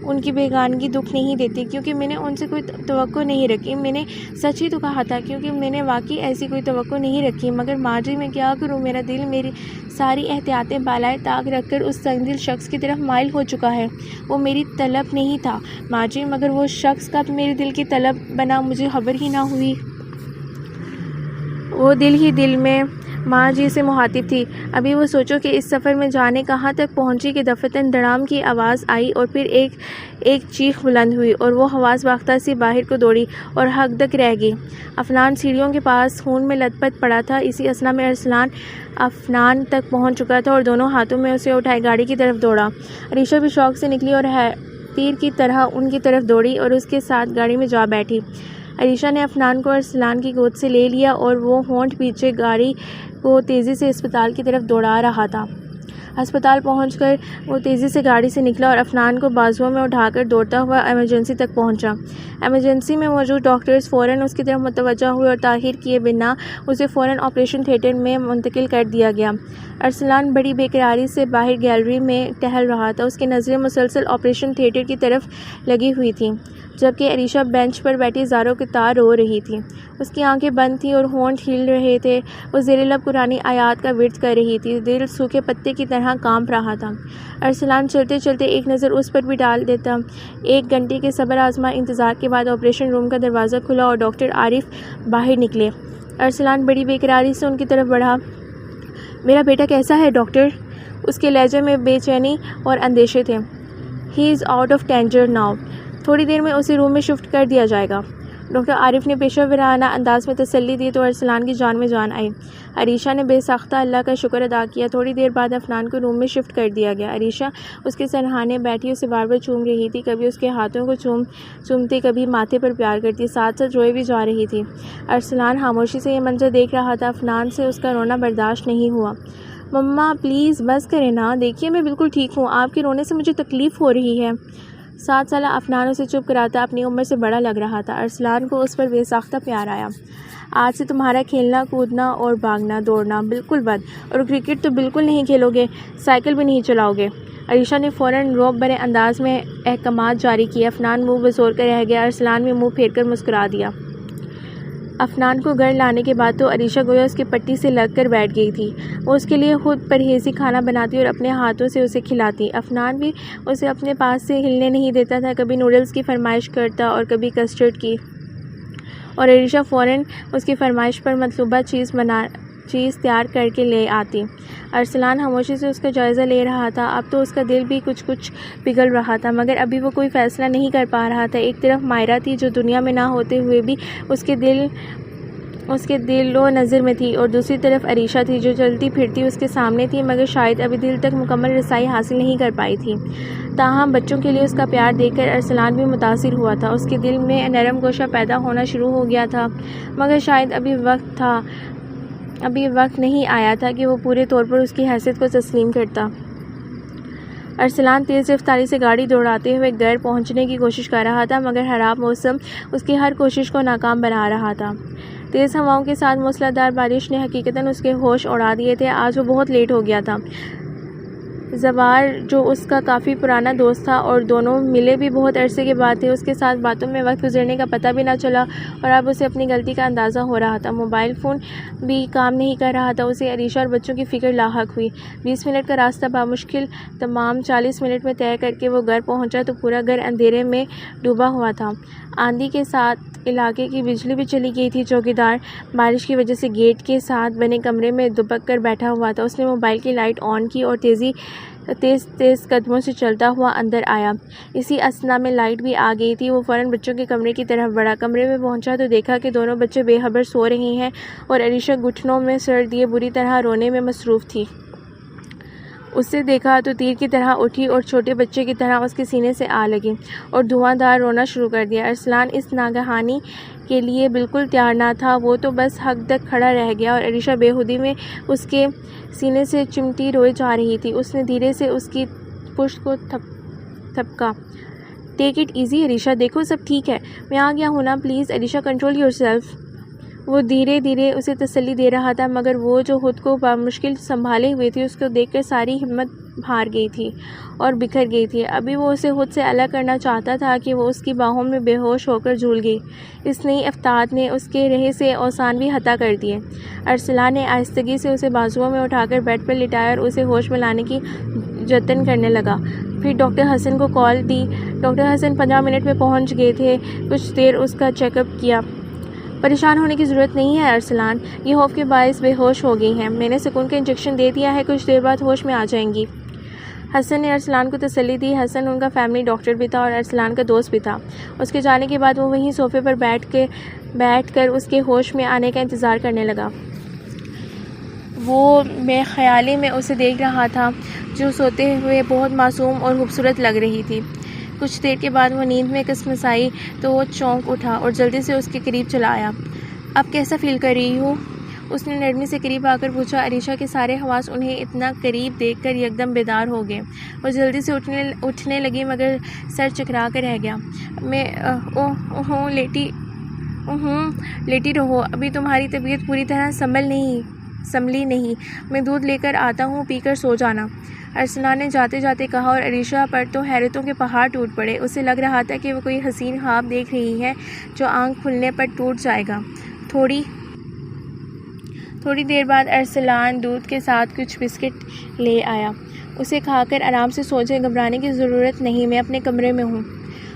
ان کی بیگانگی دکھ نہیں دیتی، کیونکہ میں نے ان سے کوئی توقع نہیں رکھی۔ میں نے سچ ہی تو کہا تھا، کیونکہ میں نے واقعی ایسی کوئی توقع نہیں رکھی۔ مگر ماں جی میں کیا کروں، میرا دل میری ساری احتیاطیں بالائے طاق رکھ کر اس سنگ دل شخص کی طرف مائل ہو چکا ہے۔ وہ میری طلب نہیں تھا ماں جی، مگر وہ شخص کب میرے دل کی طلب بنا مجھے خبر ہی نہ ہوئی۔ وہ دل ہی دل میں ماں جی سے مخاطب تھی۔ ابھی وہ سوچو کہ اس سفر میں جانے کہاں تک پہنچی کہ دفعتاً دڑام کی آواز آئی اور پھر ایک چیخ بلند ہوئی اور وہ حواس باختہ سی باہر کو دوڑی اور ہک دک رہ گئی۔ افنان سیڑھیوں کے پاس خون میں لت پت پڑا تھا۔ اسی اثنا میں ارسلان افنان تک پہنچ چکا تھا اور دونوں ہاتھوں میں اسے اٹھائے گاڑی کی طرف دوڑا۔ عریشہ بھی شوق سے نکلی اور تیر کی طرح ان کی طرف دوڑی اور اس کے ساتھ گاڑی میں جا بیٹھی۔ عریشہ نے افنان کو ارسلان کی گود سے لے لیا اور وہ ہونٹ پیچھے گاڑی کو تیزی سے اسپتال کی طرف دوڑا رہا تھا۔ ہسپتال پہنچ کر وہ تیزی سے گاڑی سے نکلا اور افنان کو بازوؤں میں اٹھا کر دوڑتا ہوا ایمرجنسی تک پہنچا۔ ایمرجنسی میں موجود ڈاکٹرز فوراً اس کی طرف متوجہ ہوئے اور تاخیر کیے بنا اسے فوراً آپریشن تھیٹر میں منتقل کر دیا گیا۔ ارسلان بڑی بے قراری سے باہر گیلری میں ٹہل رہا تھا، اس کی نظریں مسلسل آپریشن تھیٹر کی طرف لگی ہوئی تھیں، جبکہ عریشہ بینچ پر بیٹھی زاروں کے تار رو رہی تھی۔ اس کی آنکھیں بند تھیں اور ہونٹ ہل رہے تھے۔ وہ زیر لب قرآنی آیات کا ورد کر رہی تھی، دل سوکھے پتے کی طرح کانپ رہا تھا۔ ارسلان چلتے چلتے ایک نظر اس پر بھی ڈال دیتا۔ 1 گھنٹے کے صبر آزما انتظار کے بعد آپریشن روم کا دروازہ کھلا اور ڈاکٹر عارف باہر نکلے۔ ارسلان بڑی بے قراری سے ان کی طرف بڑھا۔ میرا بیٹا کیسا ہے ڈاکٹر؟ اس کے لہجے میں بے چینی اور اندیشے تھے۔ He is out of danger now, تھوڑی دیر میں اسے روم میں شفٹ کر دیا جائے گا۔ ڈاکٹر عارف نے پیشہ ورانہ انداز میں تسلی دی تو ارسلان کی جان میں جان آئی۔ عریشہ نے بے ساختہ اللہ کا شکر ادا کیا۔ تھوڑی دیر بعد افنان کو روم میں شفٹ کر دیا گیا۔ عریشہ اس کے سرہانے بیٹھی اسے بار بار چوم رہی تھی، کبھی اس کے ہاتھوں کو چومتی، کبھی ماتھے پر پیار کرتی، ساتھ ساتھ روئے بھی جا رہی تھی۔ ارسلان خاموشی سے یہ منظر دیکھ رہا تھا۔ افنان سے اس کا رونا برداشت نہیں ہوا۔ مما پلیز بس کریں نا، دیکھیے میں بالکل ٹھیک ہوں، آپ کے رونے سے مجھے تکلیف ہو رہی ہے۔ 7 سالہ افنان اسے چپ کراتا اپنی عمر سے بڑا لگ رہا تھا۔ ارسلان کو اس پر بے ساختہ پیار آیا۔ آج سے تمہارا کھیلنا کودنا اور بھاگنا دوڑنا بالکل بند، اور کرکٹ تو بالکل نہیں کھیلو گے، سائیکل بھی نہیں چلاؤ گے۔ عریشہ نے فوراً رعب بھرے انداز میں احکامات جاری کیے۔ افنان منہ بزور کر رہ گیا۔ ارسلان بھی منہ پھیر کر مسکرا دیا۔ افنان کو گھر لانے کے بعد تو عریشہ گویا اس کی پٹی سے لگ کر بیٹھ گئی تھی۔ وہ اس کے لیے خود پرہیزی کھانا بناتی اور اپنے ہاتھوں سے اسے کھلاتی۔ افنان بھی اسے اپنے پاس سے ہلنے نہیں دیتا تھا، کبھی نوڈلز کی فرمائش کرتا اور کبھی کسٹرڈ کی، اور عریشہ فوراً اس کی فرمائش پر مطلوبہ چیز تیار کر کے لے آتی۔ ارسلان خاموشی سے اس کا جائزہ لے رہا تھا۔ اب تو اس کا دل بھی کچھ پگھل رہا تھا، مگر ابھی وہ کوئی فیصلہ نہیں کر پا رہا تھا۔ ایک طرف مائرہ تھی جو دنیا میں نہ ہوتے ہوئے بھی اس کے دل اس کے دل و نظر میں تھی اور دوسری طرف عریشہ تھی جو چلتی پھرتی اس کے سامنے تھی، مگر شاید ابھی دل تک مکمل رسائی حاصل نہیں کر پائی تھی۔ تاہم بچوں کے لیے اس کا پیار دیکھ کر ارسلان بھی متاثر ہوا تھا۔ اس کے دل میں نرم گوشہ پیدا ہونا شروع ہو گیا تھا، مگر شاید ابھی وقت نہیں آیا تھا کہ وہ پورے طور پر اس کی حیثیت کو تسلیم کرتا۔ ارسلان تیز رفتاری سے گاڑی دوڑاتے ہوئے گھر پہنچنے کی کوشش کر رہا تھا، مگر خراب موسم اس کی ہر کوشش کو ناکام بنا رہا تھا۔ تیز ہواؤں کے ساتھ موسلا دھار بارش نے حقیقتاً اس کے ہوش اڑا دیے تھے۔ آج وہ بہت لیٹ ہو گیا تھا۔ زوار جو اس کا کافی پرانا دوست تھا اور دونوں ملے بھی بہت عرصے کے بعد تھے، اس کے ساتھ باتوں میں وقت گزرنے کا پتہ بھی نہ چلا اور اب اسے اپنی غلطی کا اندازہ ہو رہا تھا۔ موبائل فون بھی کام نہیں کر رہا تھا۔ اسے عریشہ اور بچوں کی فکر لاحق ہوئی۔ 20 منٹ کا راستہ بامشکل تمام 40 منٹ میں طے کر کے وہ گھر پہنچا تو پورا گھر اندھیرے میں ڈوبا ہوا تھا۔ آندھی کے ساتھ علاقے کی بجلی بھی چلی گئی تھی۔ چوکیدار بارش کی وجہ سے گیٹ کے ساتھ بنے کمرے میں دبک کر بیٹھا ہوا تھا۔ اس نے موبائل کی لائٹ آن کی اور تیز قدموں سے چلتا ہوا اندر آیا۔ اسی اثنا میں لائٹ بھی آ گئی تھی۔ وہ فوراً بچوں کے کمرے کی طرف بڑھا۔ کمرے میں پہنچا تو دیکھا کہ دونوں بچے بے خبر سو رہے ہیں اور عریشہ گھٹنوں میں سر دیے بری طرح رونے میں مصروف تھی۔ اسے دیکھا تو تیر کی طرح اٹھی اور چھوٹے بچے کی طرح اس کے سینے سے آ لگی اور دھواں دھار رونا شروع کر دیا۔ ارسلان اس ناگہانی کے لیے بالکل تیار نہ تھا۔ وہ تو بس حق تک کھڑا رہ گیا اور عریشہ بے خودی میں اس کے سینے سے چمٹی روئے جا رہی تھی۔ اس نے دھیرے سے اس کی پشت کو تھپکا۔ ٹیک اٹ ایزی عریشہ، دیکھو سب ٹھیک ہے، میں آ گیا ہوں نا، پلیز عریشہ کنٹرول یور سیلف۔ وہ دھیرے دھیرے اسے تسلی دے رہا تھا، مگر وہ جو خود کو بمشکل سنبھالے ہوئے تھی اس کو دیکھ کر ساری ہمت ہار گئی تھی اور بکھر گئی تھی۔ ابھی وہ اسے خود سے الگ کرنا چاہتا تھا کہ وہ اس کی باہوں میں بے ہوش ہو کر جھول گئی۔ اس نئی افتاد نے اس کے رہے سے اوسان بھی ہتا کر دیے۔ ارسلان نے آہستگی سے اسے بازوؤں میں اٹھا کر بیڈ پر لٹایا اور اسے ہوش میں لانے کی جتن کرنے لگا۔ پھر ڈاکٹر حسن کو کال دی۔ ڈاکٹر حسن 15 منٹ میں پہنچ گئے تھے۔ کچھ دیر اس کا چیک اپ کیا۔ پریشان ہونے کی ضرورت نہیں ہے ارسلان، یہ خوف کے باعث بے ہوش ہو گئی ہیں، میں نے سکون کا انجیکشن دے دیا ہے، کچھ دیر بعد ہوش میں آ جائیں گی۔ حسن نے ارسلان کو تسلی دی۔ حسن ان کا فیملی ڈاکٹر بھی تھا اور ارسلان کا دوست بھی تھا۔ اس کے جانے کے بعد وہ وہیں صوفے پر بیٹھ کر اس کے ہوش میں آنے کا انتظار کرنے لگا۔ وہ بے خیالی میں اسے دیکھ رہا تھا جو سوتے ہوئے بہت معصوم اور خوبصورت لگ رہی تھی۔ کچھ دیر کے بعد وہ نیند میں کسمسائی تو وہ چونک اٹھا اور جلدی سے اس کے قریب چلا آیا۔ اب کیسا فیل کر رہی ہو؟ اس نے نرمی سے قریب آ کر پوچھا۔ عریشہ کے سارے حواس انہیں اتنا قریب دیکھ کر یکدم بیدار ہو گئے۔ وہ جلدی سے اٹھنے لگی مگر سر چکرا کر رہ گیا۔ میں لیٹی رہو، ابھی تمہاری طبیعت پوری طرح سنبھلی نہیں، میں دودھ لے کر آتا ہوں، پی کر سو جانا، ارسلان نے جاتے جاتے کہا اور عریشہ پر تو حیرتوں کے پہاڑ ٹوٹ پڑے۔ اسے لگ رہا تھا کہ وہ کوئی حسین خواب دیکھ رہی ہے جو آنکھ کھلنے پر ٹوٹ جائے گا۔ تھوڑی دیر بعد ارسلان دودھ کے ساتھ کچھ بسکٹ لے آیا۔ اسے کھا کر آرام سے سو جائے، گھبرانے کی ضرورت نہیں، میں اپنے کمرے میں ہوں۔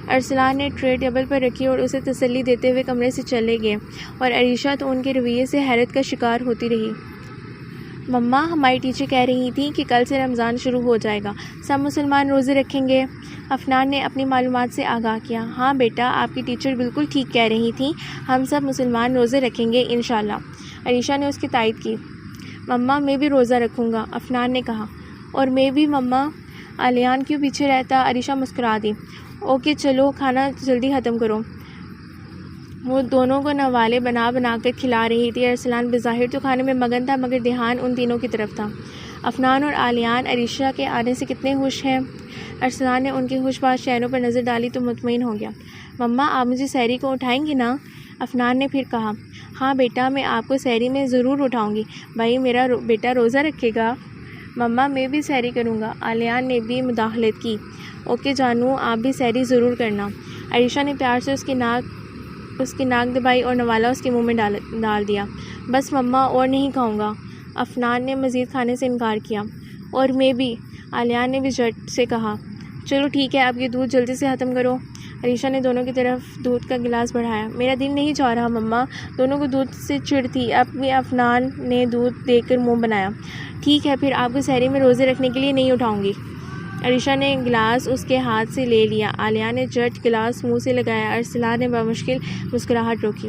ارسلان نے ٹرے ٹیبل پر رکھی اور اسے تسلی دیتے ہوئے کمرے سے چلے گئے اور عریشہ تو ان کے رویے سے حیرت کا شکار ہوتی رہی۔ مما، ہماری ٹیچر کہہ رہی تھی کہ کل سے رمضان شروع ہو جائے گا، سب مسلمان روزے رکھیں گے؟ افنان نے اپنی معلومات سے آگاہ کیا۔ ہاں بیٹا، آپ کی ٹیچر بالکل ٹھیک کہہ رہی تھیں، ہم سب مسلمان روزے رکھیں گے انشاءاللہ، عریشہ نے اس کی تائید کی۔ مما، میں بھی روزہ رکھوں گا، افنان نے کہا۔ اور میں بھی مما، آلیان کیوں پیچھے رہتا؟ عریشہ مسکرا دی۔ اوکے چلو، کھانا جلدی ختم کرو۔ وہ دونوں کو نوالے بنا کر کھلا رہی تھی۔ ارسلان بظاہر تو کھانے میں مگن تھا مگر دھیان ان تینوں کی طرف تھا۔ افنان اور آلیان عریشہ کے آنے سے کتنے خوش ہیں۔ ارسلان نے ان کے خوش باش چہروں پر نظر ڈالی تو مطمئن ہو گیا۔ مما، آپ مجھے سحری کو اٹھائیں گی نا؟ افنان نے پھر کہا۔ ہاں بیٹا، میں آپ کو سحری میں ضرور اٹھاؤں گی۔ بھائی میرا بیٹا روزہ رکھے گا؟ مما، میں بھی سحری کروں گا، آلیان نے بھی مداخلت کی۔ اوکے جانو، آپ بھی سحری ضرور کرنا۔ عریشہ نے پیار سے اس کی ناک دبائی اور نوالا اس کے منہ میں ڈال دیا۔ بس مما، اور نہیں کھاؤں گا، افنان نے مزید کھانے سے انکار کیا۔ اور میں بھی، آلیان نے بھی جھٹ سے کہا۔ چلو ٹھیک ہے، اب یہ دودھ جلدی سے ختم کرو۔ عریشہ نے دونوں کی طرف دودھ کا گلاس بڑھایا۔ میرا دل نہیں چاہ رہا مما، دونوں کو دودھ سے چڑ تھی۔ اب بھی افنان نے دودھ دے کر منہ بنایا۔ ٹھیک ہے، پھر آپ کو سحری میں روزے رکھنے کے لیے نہیں اٹھاؤں گی۔ عریشہ نے گلاس اس کے ہاتھ سے لے لیا۔ آلیان نے جھٹ گلاس منہ سے لگایا۔ ارسلان نے بمشکل مسکراہٹ روکی۔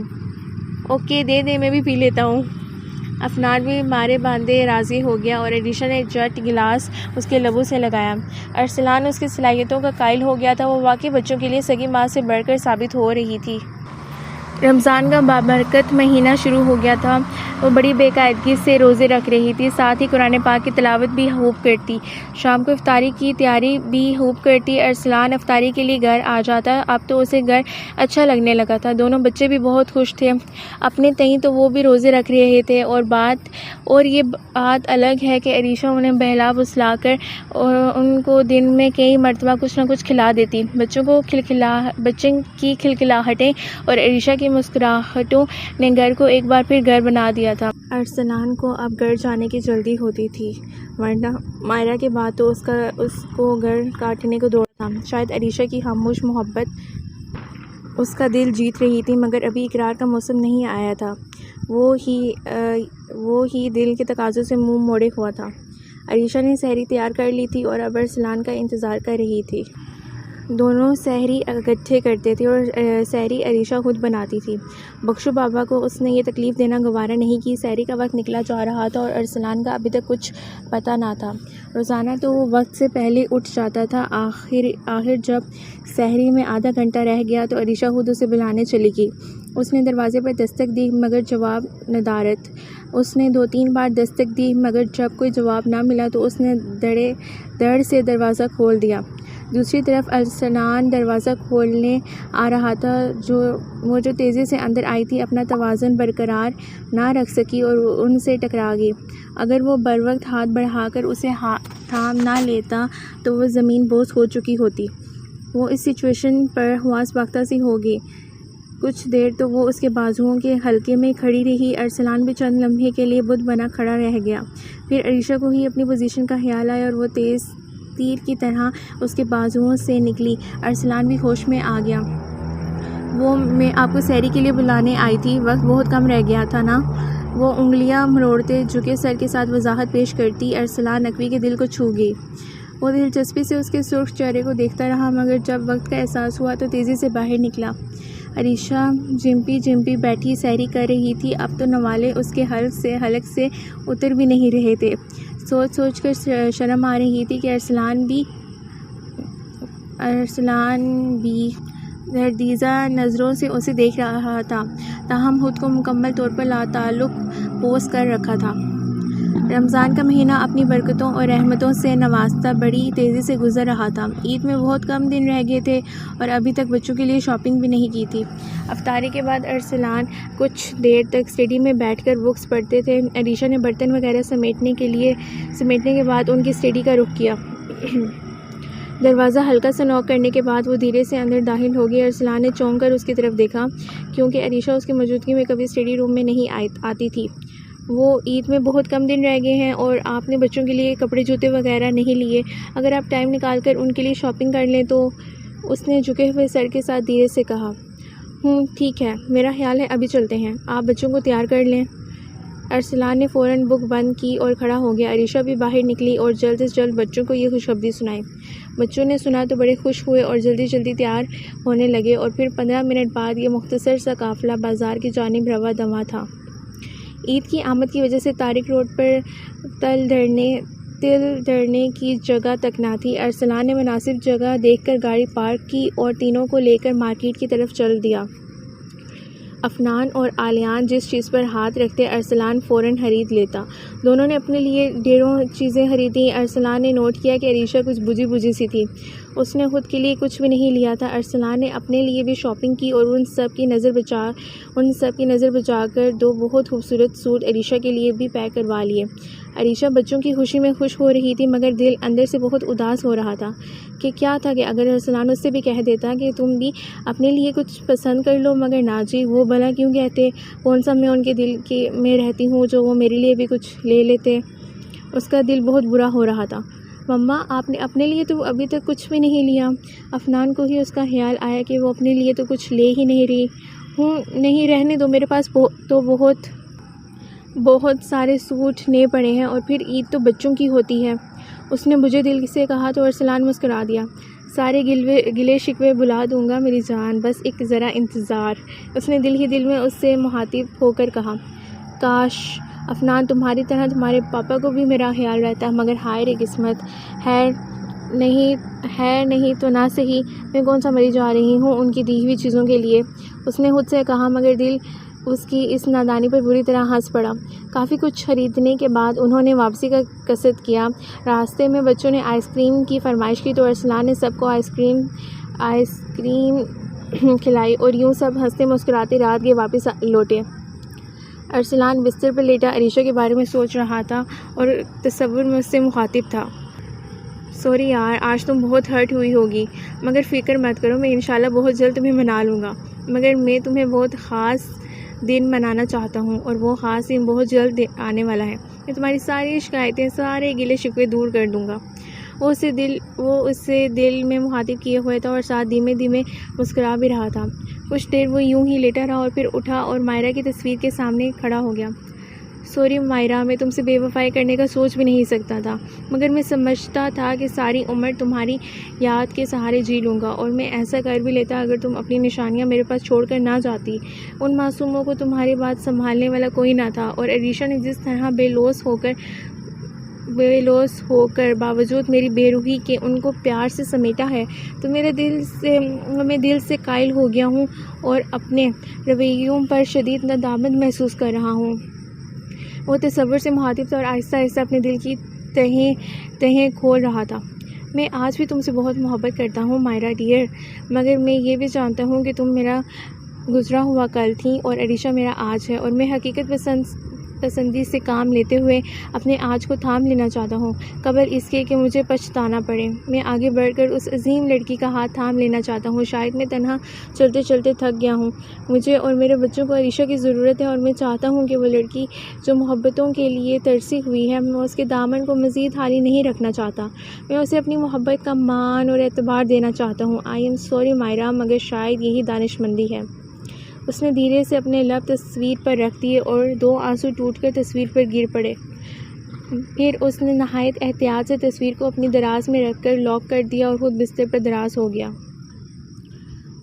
اوکے دے دے، میں بھی پی لیتا ہوں۔ افنان بھی مارے باندھے راضی ہو گیا اور عریشہ نے جٹ گلاس اس کے لبوں سے لگایا۔ ارسلان اس کی صلاحیتوں کا قائل ہو گیا تھا، وہ واقعی بچوں کے لیے سگی ماں سے بڑھ کر ثابت ہو رہی تھی۔ رمضان کا بابرکت مہینہ شروع ہو گیا تھا، وہ بڑی بے قاعدگی سے روزے رکھ رہی تھی، ساتھ ہی قرآن پاک کی تلاوت بھی خوب کرتی، شام کو افطاری کی تیاری بھی خوب کرتی۔ ارسلان افطاری کے لیے گھر آ جاتا، اب تو اسے گھر اچھا لگنے لگا تھا، دونوں بچے بھی بہت خوش تھے اپنے تئیں، تو وہ بھی روزے رکھ رہے تھے، اور یہ بات الگ ہے کہ عریشہ انہیں بہلا پھسلا کر ان کو دن میں کئی مرتبہ کچھ نہ کچھ کھلا دیتی۔ بچوں کی کھلکھلاہٹیں اور عریشہ کی مسکراہٹوں نے گھر کو ایک بار پھر گھر بنا دیا تھا۔ ارسلان کو اب گھر جانے کی جلدی ہوتی تھی، ورنہ مائرہ کے بعد تو اس کو گھر کاٹنے کو دوڑ تھا۔ شاید عریشہ کی خاموش محبت اس کا دل جیت رہی تھی، مگر ابھی اقرار کا موسم نہیں آیا تھا، وہ ہی دل کے تقاضوں سے منہ موڑے ہوا تھا۔ عریشہ نے سحری تیار کر لی تھی اور اب ارسلان کا انتظار کر رہی تھی۔ دونوں سحری اکٹھے کرتے تھے اور سحری عریشہ خود بناتی تھی۔ بخشو بابا کو اس نے یہ تکلیف دینا گوارا نہیں کی۔ سحری کا وقت نکلا جا رہا تھا اور ارسلان کا ابھی تک کچھ پتہ نہ تھا۔ روزانہ تو وہ وقت سے پہلے اٹھ جاتا تھا، آخر جب سحری میں آدھا گھنٹہ رہ گیا تو عریشہ خود اسے بلانے چلی گئی۔ اس نے دروازے پر دستک دی مگر جواب ندارد۔ اس نے 2-3 بار دستک دی مگر جب کوئی جواب نہ ملا تو اس نے دڑ سے دروازہ کھول دیا۔ دوسری طرف ارسلان دروازہ کھولنے آ رہا تھا، وہ جو تیزی سے اندر آئی تھی اپنا توازن برقرار نہ رکھ سکی اور ان سے ٹکرا گئی۔ اگر وہ بروقت ہاتھ بڑھا کر اسے تھام نہ لیتا تو وہ زمین بوس ہو چکی ہوتی۔ وہ اس سچویشن پر حواس باختہ سی ہو گئی۔ کچھ دیر تو وہ اس کے بازوؤں کے حلقے میں کھڑی رہی۔ ارسلان بھی چند لمحے کے لیے بت بنا کھڑا رہ گیا، پھر عریشہ کو ہی اپنی پوزیشن کا خیال آیا اور وہ تیز تیر کی طرح اس کے بازوؤں سے نکلی۔ ارسلان بھی ہوش میں آ گیا۔ میں آپ کو سحری کے لیے بلانے آئی تھی، وقت بہت کم رہ گیا تھا نا؟ وہ انگلیاں مروڑتے جھکے سر کے ساتھ وضاحت پیش کرتی۔ ارسلان نقوی کے دل کو چھو گئی۔ وہ دلچسپی سے اس کے سرخ چہرے کو دیکھتا رہا، مگر جب وقت کا احساس ہوا تو تیزی سے باہر نکلا۔ عریشہ جھمپی بیٹھی سحری کر رہی تھی، اب تو نوالے اس کے حلق سے اتر بھی نہیں رہے تھے۔ سوچ کر شرم آ رہی تھی کہ ارسلان بھی دردیزہ نظروں سے اسے دیکھ رہا تھا، تاہم خود کو مکمل طور پر لاتعلق پوز کر رکھا تھا۔ رمضان کا مہینہ اپنی برکتوں اور رحمتوں سے نوازتا بڑی تیزی سے گزر رہا تھا۔ عید میں بہت کم دن رہ گئے تھے اور ابھی تک بچوں کے لیے شاپنگ بھی نہیں کی تھی۔ افطاری کے بعد ارسلان کچھ دیر تک اسٹڈی میں بیٹھ کر بکس پڑھتے تھے۔ عریشہ نے برتن وغیرہ سمیٹنے کے بعد ان کی اسٹڈی کا رخ کیا۔ دروازہ ہلکا سا نوک کرنے کے بعد وہ دھیرے سے اندر داخل ہو گئی۔ ارسلان نے چونک کر اس کی طرف دیکھا، کیونکہ عریشہ اس کی موجودگی میں کبھی اسٹڈی روم میں نہیں آتی تھی۔ وہ عید میں بہت کم دن رہ گئے ہیں اور آپ نے بچوں کے لیے کپڑے جوتے وغیرہ نہیں لیے، اگر آپ ٹائم نکال کر ان کے لیے شاپنگ کر لیں تو، اس نے جھکے ہوئے سر کے ساتھ دھیرے سے کہا۔ ٹھیک ہے، میرا خیال ہے ابھی چلتے ہیں، آپ بچوں کو تیار کر لیں۔ ارسلان نے فوراً بک بند کی اور کھڑا ہو گیا۔ عریشہ بھی باہر نکلی اور جلد از جلد بچوں کو یہ خوشخبری سنائی۔ بچوں نے سنا تو بڑے خوش ہوئے اور جلدی تیار ہونے لگے، اور پھر 15 منٹ بعد یہ مختصر سا قافلہ بازار کی جانب رواں دواں تھا۔ عید کی آمد کی وجہ سے تاریک روڈ پر تل دھرنے کی جگہ تک نہ تھی۔ ارسلان نے مناسب جگہ دیکھ کر گاڑی پارک کی اور تینوں کو لے کر مارکیٹ کی طرف چل دیا۔ افنان اور آلیان جس چیز پر ہاتھ رکھتے ارسلان فوراً خرید لیتا۔ دونوں نے اپنے لیے ڈھیروں چیزیں خریدیں۔ ارسلان نے نوٹ کیا کہ عریشہ کچھ بجھی سی تھی، اس نے خود کے لیے کچھ بھی نہیں لیا تھا۔ ارسلان نے اپنے لیے بھی شاپنگ کی اور ان سب کی نظر بچا کر 2 بہت خوبصورت سوٹ عریشہ کے لیے بھی پیک کروا لیے۔ عریشہ بچوں کی خوشی میں خوش ہو رہی تھی، مگر دل اندر سے بہت اداس ہو رہا تھا کہ کیا تھا کہ اگر ارسلان اس سے بھی کہہ دیتا کہ تم بھی اپنے لیے کچھ پسند کر لو، مگر نہ جی، وہ بھلا کیوں کہتے؟ کون سا میں ان کے دل میں رہتی ہوں جو وہ میرے لیے بھی کچھ لے لیتے؟ اس کا دل بہت برا ہو رہا تھا۔ مما، آپ نے اپنے لیے تو ابھی تک کچھ بھی نہیں لیا۔ افنان کو ہی اس کا خیال آیا کہ وہ اپنے لیے تو کچھ لے ہی نہیں رہی۔ نہیں، رہنے دو، میرے پاس تو بہت سارے سوٹ نئے پڑے ہیں، اور پھر عید تو بچوں کی ہوتی ہے، اس نے بجھے دل سے کہا تو ارسلان مسکرا دیا۔ سارے گلے شکوے بھلا دوں گا میری جان، بس ایک ذرا انتظار۔ اس نے دل ہی دل میں اس سے مخاطب ہو کر کہا، کاش افنان تمہاری طرح تمہارے پاپا کو بھی میرا خیال رہتا، مگر ہائے رے قسمت، ہے نہیں تو نہ صحیح، میں کون سا مری جا رہی ہوں ان کی دی ہوئی چیزوں کے لیے۔ اس نے خود سے کہا، مگر دل اس کی اس نادانی پر بری طرح ہنس پڑا۔ کافی کچھ خریدنے کے بعد انہوں نے واپسی کا قصد کیا۔ راستے میں بچوں نے آئس کریم کی فرمائش کی تو ارسلان نے سب کو آئس کریم کھلائی اور یوں سب ہنستے مسکراتے رات کے واپس لوٹے۔ ارسلان بستر پر لیٹا عریشہ کے بارے میں سوچ رہا تھا اور تصور میں اس سے مخاطب تھا۔ سوری یار، آج تم بہت ہرٹ ہوئی ہوگی، مگر فکر مت کرو، میں انشاءاللہ بہت جلد تمہیں منا لوں گا۔ مگر میں تمہیں بہت خاص دن منانا چاہتا ہوں اور وہ خاص دن بہت جلد آنے والا ہے۔ میں تمہاری ساری شکایتیں، سارے گلے شکوے دور کر دوں گا۔ وہ اسے دل میں مخاطب کیے ہوئے تھا اور ساتھ دھیمے دھیمے مسکرا بھی رہا تھا۔ کچھ دیر وہ یوں ہی لیٹا رہا اور پھر اٹھا اور مائرہ کی تصویر کے سامنے کھڑا ہو گیا۔ سوری مائرہ، میں تم سے بے وفائی کرنے کا سوچ بھی نہیں سکتا تھا، مگر میں سمجھتا تھا کہ ساری عمر تمہاری یاد کے سہارے جی لوں گا، اور میں ایسا کر بھی لیتا اگر تم اپنی نشانیاں میرے پاس چھوڑ کر نہ جاتی۔ ان معصوموں کو تمہاری بات سنبھالنے والا کوئی نہ تھا، اور عریشہ نے جس طرح بے لوث ہو کر باوجود میری بے روحی کے ان کو پیار سے سمیٹا ہے، تو میں دل سے قائل ہو گیا ہوں اور اپنے رویوں پر شدید ندامت محسوس کر رہا ہوں۔ وہ تصور سے مخاطب تھا اور آہستہ آہستہ اپنے دل کی تہیں کھول رہا تھا۔ میں آج بھی تم سے بہت محبت کرتا ہوں مائرہ ڈیئر، مگر میں یہ بھی جانتا ہوں کہ تم میرا گزرا ہوا کل تھی اور عریشہ میرا آج ہے، اور میں حقیقت پسندی سے کام لیتے ہوئے اپنے آج کو تھام لینا چاہتا ہوں، قبل اس کے کہ مجھے پچھتانا پڑے۔ میں آگے بڑھ کر اس عظیم لڑکی کا ہاتھ تھام لینا چاہتا ہوں۔ شاید میں تنہا چلتے چلتے تھک گیا ہوں، مجھے اور میرے بچوں کو عریشہ کی ضرورت ہے، اور میں چاہتا ہوں کہ وہ لڑکی جو محبتوں کے لیے ترسی ہوئی ہے، میں اس کے دامن کو مزید خالی نہیں رکھنا چاہتا، میں اسے اپنی محبت کا مان اور اعتبار دینا چاہتا ہوں۔ آئی ایم سوری مائرہ، مگر شاید یہی دانش مندی ہے۔ اس نے دھیرے سے اپنے لب تصویر پر رکھ دیے اور 2 آنسو ٹوٹ کر تصویر پر گر پڑے۔ پھر اس نے نہایت احتیاط سے تصویر کو اپنی دراز میں رکھ کر لاک کر دیا اور خود بستر پر دراز ہو گیا۔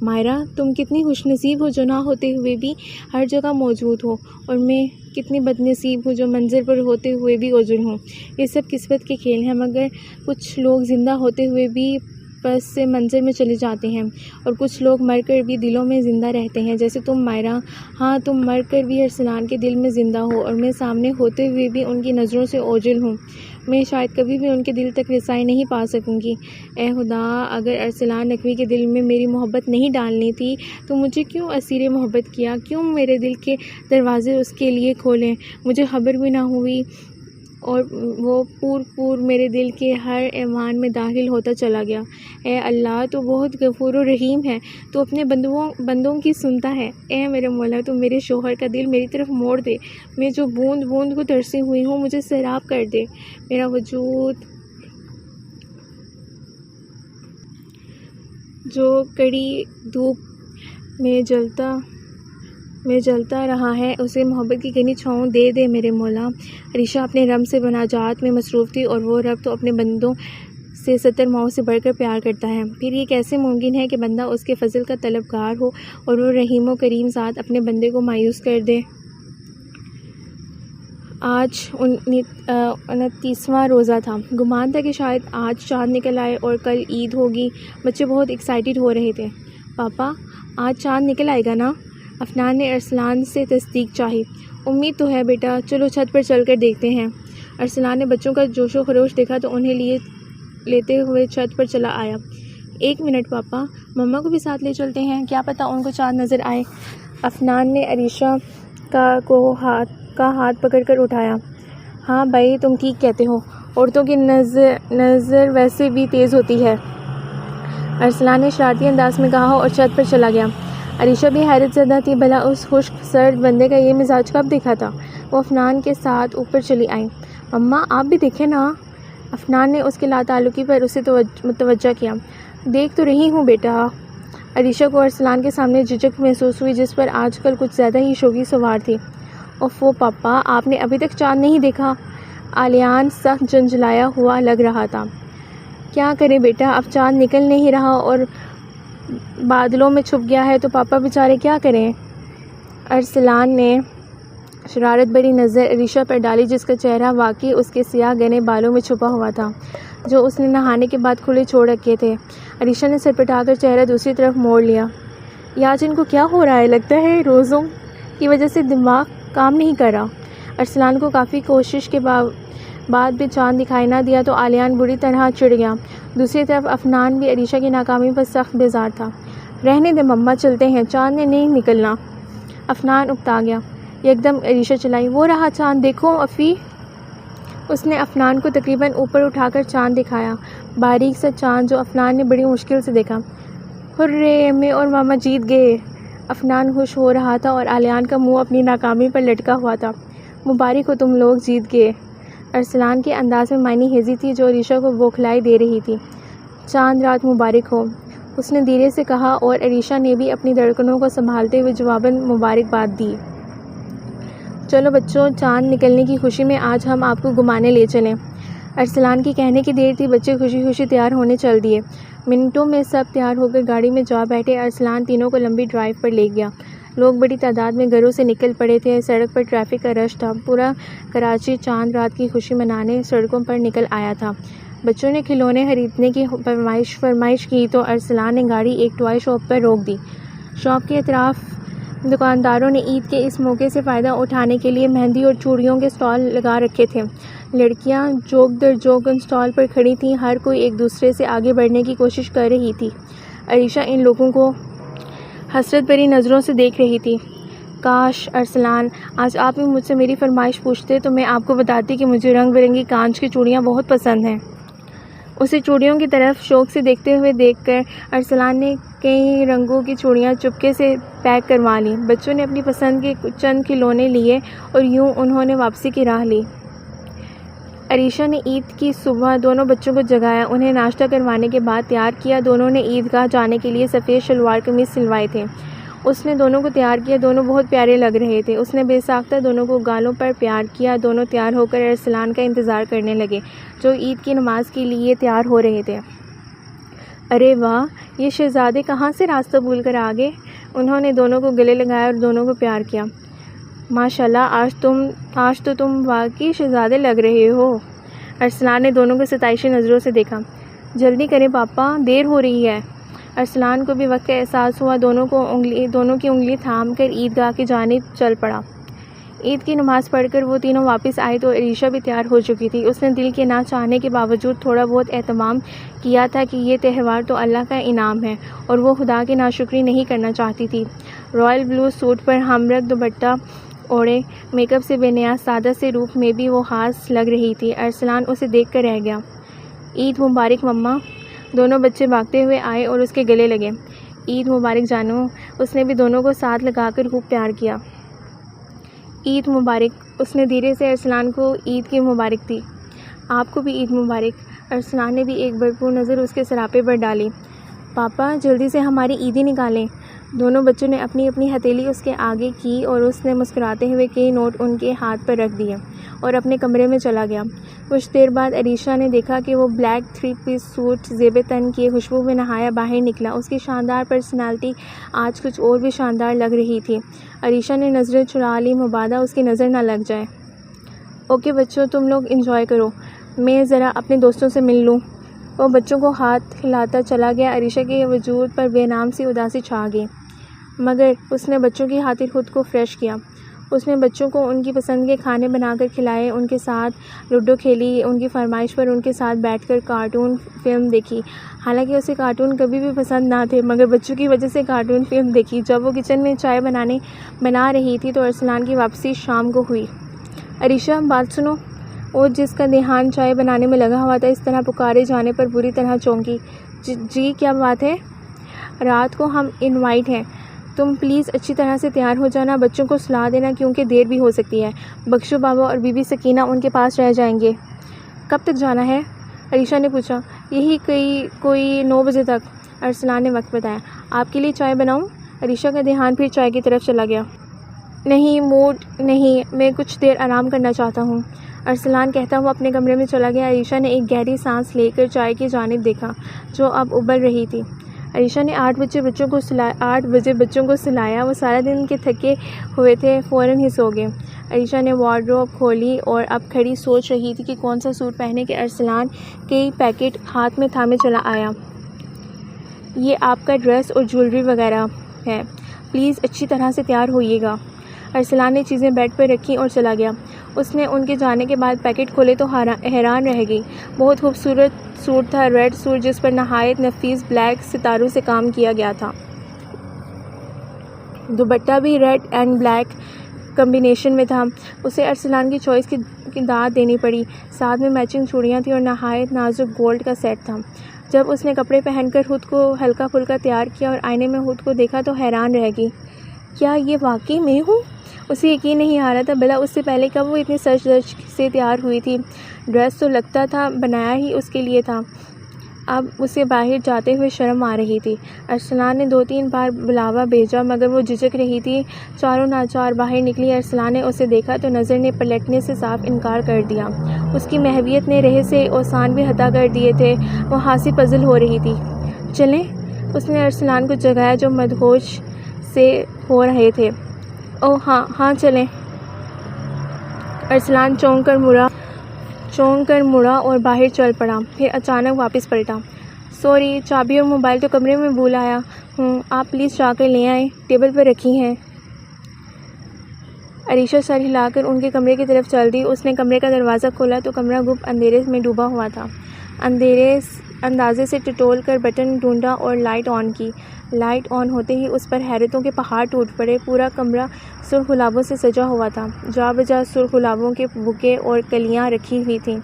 مائرہ، تم کتنی خوش نصیب ہو جو نہ ہوتے ہوئے بھی ہر جگہ موجود ہو، اور میں کتنی بد نصیب ہوں جو منظر پر ہوتے ہوئے بھی اوجھل ہوں۔ یہ سب قسمت کے کھیل ہیں، مگر کچھ لوگ زندہ ہوتے ہوئے بھی پس سے منظر میں چلے جاتے ہیں، اور کچھ لوگ مر کر بھی دلوں میں زندہ رہتے ہیں، جیسے تم مائرہ۔ ہاں، تم مر کر بھی ارسلان کے دل میں زندہ ہو، اور میں سامنے ہوتے ہوئے بھی ان کی نظروں سے اوجھل ہوں۔ میں شاید کبھی بھی ان کے دل تک رسائی نہیں پا سکوں گی۔ اے خدا، اگر ارسلان نقوی کے دل میں میری محبت نہیں ڈالنی تھی تو مجھے کیوں اسیر محبت کیا؟ کیوں میرے دل کے دروازے اس کے لیے کھولے؟ مجھے خبر بھی نہ ہوئی اور وہ پور میرے دل کے ہر ایوان میں داخل ہوتا چلا گیا۔ اے اللہ، تو بہت غفور و رحیم ہے، تو اپنے بندوں کی سنتا ہے۔ اے میرے مولا، تو میرے شوہر کا دل میری طرف موڑ دے، میں جو بوند بوند کو ترسی ہوئی ہوں مجھے سیراب کر دے۔ میرا وجود جو کڑی دھوپ میں جلتا رہا ہے اسے محبت کی گہری چھاؤں دے میرے مولا۔ عریشہ اپنے رب سے مناجات میں مصروف تھی، اور وہ رب تو اپنے بندوں سے 70 ماؤں سے بڑھ کر پیار کرتا ہے۔ پھر یہ کیسے ممکن ہے کہ بندہ اس کے فضل کا طلبگار ہو اور وہ رحیم و کریم ذات اپنے بندے کو مایوس کر دے۔ آج 29واں روزہ تھا۔ گمان تھا کہ شاید آج چاند نکل آئے اور کل عید ہوگی۔ بچے بہت ایکسائٹڈ ہو رہے تھے۔ پاپا، آج چاند نکل آئے گا نا؟ افنان نے ارسلان سے تصدیق چاہی۔ امید تو ہے بیٹا، چلو چھت پر چل کر دیکھتے ہیں۔ ارسلان نے بچوں کا جوش و خروش دیکھا تو انہیں لیتے ہوئے چھت پر چلا آیا۔ 1 منٹ پاپا، مما کو بھی ساتھ لے چلتے ہیں، کیا پتہ ان کو چاند نظر آئے۔ افنان نے عریشہ کا ہاتھ پکڑ کر اٹھایا۔ ہاں بھائی، تم ٹھیک کہتے ہو، عورتوں کی نظر ویسے بھی تیز ہوتی ہے، ارسلان نے شرارتی انداز میں کہا اور چھت پر چلا گیا۔ عریشہ بھی حیرت زدہ تھی، بھلا اس خشک سرد بندے کا یہ مزاج کب دیکھا تھا۔ وہ افنان کے ساتھ اوپر چلی آئی۔ مما، آپ بھی دیکھیں نا۔ افنان نے اس کے لاتعلقی پر اسے متوجہ کیا۔ دیکھ تو رہی ہوں بیٹا۔ عریشہ کو ارسلان کے سامنے جھجک محسوس ہوئی، جس پر آج کل کچھ زیادہ ہی شوخی سوار تھی۔ اوفو پاپا، آپ نے ابھی تک چاند نہیں دیکھا؟ آلیان سخت جنجلایا ہوا لگ رہا تھا۔ کیا کریں بیٹا، اب چاند نکل نہیں رہا اور بادلوں میں چھپ گیا ہے تو پاپا بیچارے کیا کریں؟ ارسلان نے شرارت بھری نظر عریشہ پر ڈالی، جس کا چہرہ واقعی اس کے سیاہ گھنے بالوں میں چھپا ہوا تھا جو اس نے نہانے کے بعد کھلے چھوڑ رکھے تھے۔ عریشہ نے سر پٹا کر چہرہ دوسری طرف موڑ لیا۔ آج ان کو کیا ہو رہا ہے؟ لگتا ہے روزوں کی وجہ سے دماغ کام نہیں کر رہا۔ ارسلان کو کافی کوشش کے بعد بھی چاند دکھائی نہ دیا تو علیان بری طرح چڑ گیا۔ دوسری طرف افنان بھی عریشہ کی ناکامی پر سخت بیزار تھا۔ رہنے دے مما، چلتے ہیں، چاند نے نہیں نکلنا۔ افنان اکتا گیا۔ یکدم عریشہ چلائی، وہ رہا چاند، دیکھو افی۔ اس نے افنان کو تقریباً اوپر اٹھا کر چاند دکھایا، باریک سا چاند جو افنان نے بڑی مشکل سے دیکھا۔ ہرے، میں اور ماما جیت گئے۔ افنان خوش ہو رہا تھا اور علیان کا منہ اپنی ناکامی پر لٹکا ہوا تھا۔ مبارک ہو، تم لوگ جیت گئے۔ ارسلان کے انداز میں معنی ہیزی تھی جو عریشہ کو بوکھلائی دے رہی تھی۔ چاند رات مبارک ہو، اس نے دھیرے سے کہا اور عریشہ نے بھی اپنی دھڑکنوں کو سنبھالتے ہوئے جواباً مبارکباد دی۔ چلو بچوں، چاند نکلنے کی خوشی میں آج ہم آپ کو گھمانے لے چلیں۔ ارسلان کی کہنے کی دیر تھی، بچے خوشی خوشی تیار ہونے چل دیے۔ منٹوں میں سب تیار ہو کر گاڑی میں جا بیٹھے۔ ارسلان تینوں کو لمبی ڈرائیو پر لے گیا۔ لوگ بڑی تعداد میں گھروں سے نکل پڑے تھے۔ سڑک پر ٹریفک کا رش تھا۔ پورا کراچی چاند رات کی خوشی منانے سڑکوں پر نکل آیا تھا۔ بچوں نے کھلونے خریدنے کی فرمائش کی تو ارسلان نے گاڑی ایک ٹوائے شاپ پر روک دی۔ شاپ کے اطراف دکانداروں نے عید کے اس موقع سے فائدہ اٹھانے کے لیے مہندی اور چوڑیوں کے اسٹال لگا رکھے تھے۔ لڑکیاں جوک در جوک ان اسٹال پر کھڑی تھیں، ہر کوئی ایک دوسرے سے آگے بڑھنے کی کوشش کر رہی تھی۔ عریشہ ان لوگوں کو حسرت بھری نظروں سے دیکھ رہی تھی۔ کاش ارسلان، آج آپ بھی مجھ سے میری فرمائش پوچھتے تو میں آپ کو بتاتی کہ مجھے رنگ برنگی کانچ کی چوڑیاں بہت پسند ہیں۔ اسے چوڑیوں کی طرف شوق سے دیکھ کر ارسلان نے کئی رنگوں کی چوڑیاں چپکے سے پیک کروا لیں۔ بچوں نے اپنی پسند کے چند کھلونے لیے اور یوں انہوں نے واپسی کی راہ لی۔ عریشہ نے عید کی صبح دونوں بچوں کو جگایا، انہیں ناشتہ کروانے کے بعد تیار کیا۔ دونوں نے عیدگاہ جانے کے لیے سفید شلوار قمیض سلوائے تھے۔ اس نے دونوں کو تیار کیا، دونوں بہت پیارے لگ رہے تھے۔ اس نے بے ساختہ دونوں کو گالوں پر پیار کیا۔ دونوں تیار ہو کر ارسلان کا انتظار کرنے لگے جو عید کی نماز کے لیے تیار ہو رہے تھے۔ ارے واہ، یہ شہزادے کہاں سے راستہ بھول کر آ گئے؟ انہوں نے دونوں کو گلے لگایا اور دونوں کو پیار کیا۔ ماشاءاللہ، آج تو تم واقعی شہزادے لگ رہے ہو۔ ارسلان نے دونوں کو ستائشی نظروں سے دیکھا۔ جلدی کریں پاپا، دیر ہو رہی ہے۔ ارسلان کو بھی وقت کا احساس ہوا، دونوں کی انگلی تھام کر عیدگاہ کی جانب چل پڑا۔ عید کی نماز پڑھ کر وہ تینوں واپس آئے تو عریشہ بھی تیار ہو چکی تھی۔ اس نے دل کے نہ چاہنے کے باوجود تھوڑا بہت اہتمام کیا تھا کہ یہ تہوار تو اللہ کا انعام ہے اور وہ خدا کی ناشکری نہیں کرنا چاہتی تھی۔ رائل بلو سوٹ پر ہم رنگ دوپٹہ اوڑھے، میک اپ سے بے نیاز سادہ سے روپ میں بھی وہ خاص لگ رہی تھی۔ ارسلان اسے دیکھ کر رہ گیا۔ عید مبارک مما۔ دونوں بچے بھاگتے ہوئے آئے اور اس کے گلے لگے۔ عید مبارک جانو۔ اس نے بھی دونوں کو ساتھ لگا کر خوب پیار کیا۔ عید مبارک۔ اس نے دھیرے سے ارسلان کو عید کی مبارک دی۔ آپ کو بھی عید مبارک۔ ارسلان نے بھی ایک بھرپور نظر اس کے سراپے پر ڈالی۔ پاپا، جلدی سے ہماری عیدی نکالیں۔ دونوں بچوں نے اپنی اپنی ہتھیلی اس کے آگے کی اور اس نے مسکراتے ہوئے کئی نوٹ ان کے ہاتھ پر رکھ دیے اور اپنے کمرے میں چلا گیا۔ کچھ دیر بعد عریشہ نے دیکھا کہ وہ بلیک 3 پیس سوٹ زیب تن کیے خوشبو میں نہایا باہر نکلا۔ اس کی شاندار پرسنالٹی آج کچھ اور بھی شاندار لگ رہی تھی۔ عریشہ نے نظریں چرا لی، مبادا اس کی نظر نہ لگ جائے۔ اوکے بچوں، تم لوگ انجوائے کرو، میں ذرا اپنے دوستوں سے مل لوں۔ وہ بچوں کو ہاتھ ہلاتا چلا گیا۔ عریشہ کے وجود پر بے نام سی اداسی چھا گئی، مگر اس نے بچوں کی خاطر خود کو فریش کیا۔ اس نے بچوں کو ان کی پسند کے کھانے بنا کر کھلائے، ان کے ساتھ لوڈو کھیلی، ان کی فرمائش پر ان کے ساتھ بیٹھ کر کارٹون فلم دیکھی۔ حالانکہ اسے کارٹون کبھی بھی پسند نہ تھے، مگر بچوں کی وجہ سے کارٹون فلم دیکھی۔ جب وہ کچن میں چائے بنا رہی تھی تو ارسلان کی واپسی شام کو ہوئی۔ عریشہ، بات سنو۔ وہ جس کا دھیان چائے بنانے میں لگا ہوا تھا اس طرح پکارے جانے پر بری طرح چونکی۔ جی کیا بات ہے؟ رات کو ہم انوائٹ ہیں، تم پلیز اچھی طرح سے تیار ہو جانا، بچوں کو سلا دینا کیونکہ دیر بھی ہو سکتی ہے۔ بخشو بابا اور بی بی سکینہ ان کے پاس رہ جائیں گے۔ کب تک جانا ہے؟ عریشہ نے پوچھا۔ یہی کوئی 9 بجے تک، ارسلان نے وقت بتایا۔ آپ کے لیے چائے بناؤں؟ عریشہ کا دھیان پھر چائے کی طرف چلا گیا۔ نہیں، موڈ نہیں، میں کچھ دیر آرام کرنا چاہتا ہوں۔ ارسلان کہتا ہوا اپنے کمرے میں چلا گیا۔ عریشہ نے ایک گہری سانس لے کر چائے کی جانب دیکھا جو اب ابل رہی تھی۔ عریشہ نے 8 بجے بچوں کو سلایا۔ وہ سارا دن کے تھکے ہوئے تھے، فوراً ہی سو گئے۔ عریشہ نے وارڈروب کھولی اور اب کھڑی سوچ رہی تھی کہ کون سا سوٹ پہنے کہ ارسلان کئی پیکٹ ہاتھ میں تھامے چلا آیا۔ یہ آپ کا ڈریس اور جیولری وغیرہ ہے، پلیز اچھی طرح سے تیار ہوئیے گا۔ ارسلان نے چیزیں بیڈ پر رکھیں اور چلا گیا۔ اس نے ان کے جانے کے بعد پیکٹ کھولے تو حیران رہ گئی۔ بہت خوبصورت سوٹ تھا، ریڈ سوٹ جس پر نہایت نفیس بلیک ستاروں سے کام کیا گیا تھا۔ دوپٹہ بھی ریڈ اینڈ بلیک کمبینیشن میں تھا۔ اسے ارسلان کی چوائس کی داد دینی پڑی۔ ساتھ میں میچنگ چوڑیاں تھیں اور نہایت نازک گولڈ کا سیٹ تھا۔ جب اس نے کپڑے پہن کر خود کو ہلکا پھلکا تیار کیا اور آئینے میں خود کو دیکھا تو حیران رہ گئی۔ کیا یہ واقعی میں ہوں؟ اسے یقین نہیں آ رہا تھا۔ بھلا اس سے پہلے کب وہ اتنی سج دج سے تیار ہوئی تھی؟ ڈریس تو لگتا تھا بنایا ہی اس کے لیے تھا۔ اب اسے باہر جاتے ہوئے شرم آ رہی تھی۔ ارسلان نے 2-3 بار بلاوا بھیجا مگر وہ جھجک رہی تھی۔ چاروں ناچار باہر نکلی۔ ارسلان نے اسے دیکھا تو نظر نے پلٹنے سے صاف انکار کر دیا۔ اس کی محویت نے رہ سے اوسان بھی عطا کر دیے تھے۔ وہ ہانسی پزل ہو رہی تھی۔ چلیں؟ اس نے ارسلان کو جگایا جو مدہوش سے ہو رہے تھے۔ اوہ ہاں چلیں۔ ارسلان چونک کر مڑا اور باہر چل پڑا، پھر اچانک واپس پلٹا۔ سوری، چابی اور موبائل تو کمرے میں بھول آیا ہوں، آپ پلیز جا کر لے آئیں، ٹیبل پر رکھی ہیں۔ عریشہ سر ہلا کر ان کے کمرے کی طرف چل دی۔ اس نے کمرے کا دروازہ کھولا تو کمرہ گپ اندھیرے میں ڈوبا ہوا تھا۔ اندازے سے ٹٹول کر بٹن ڈھونڈا اور لائٹ آن کی۔ لائٹ آن ہوتے ہی اس پر حیرتوں کے پہاڑ ٹوٹ پڑے۔ پورا کمرہ سرخ گلابوں سے سجا ہوا تھا۔ جا بجا سرخ گلابوں کے بُکے اور کلیاں رکھی ہوئی تھیں۔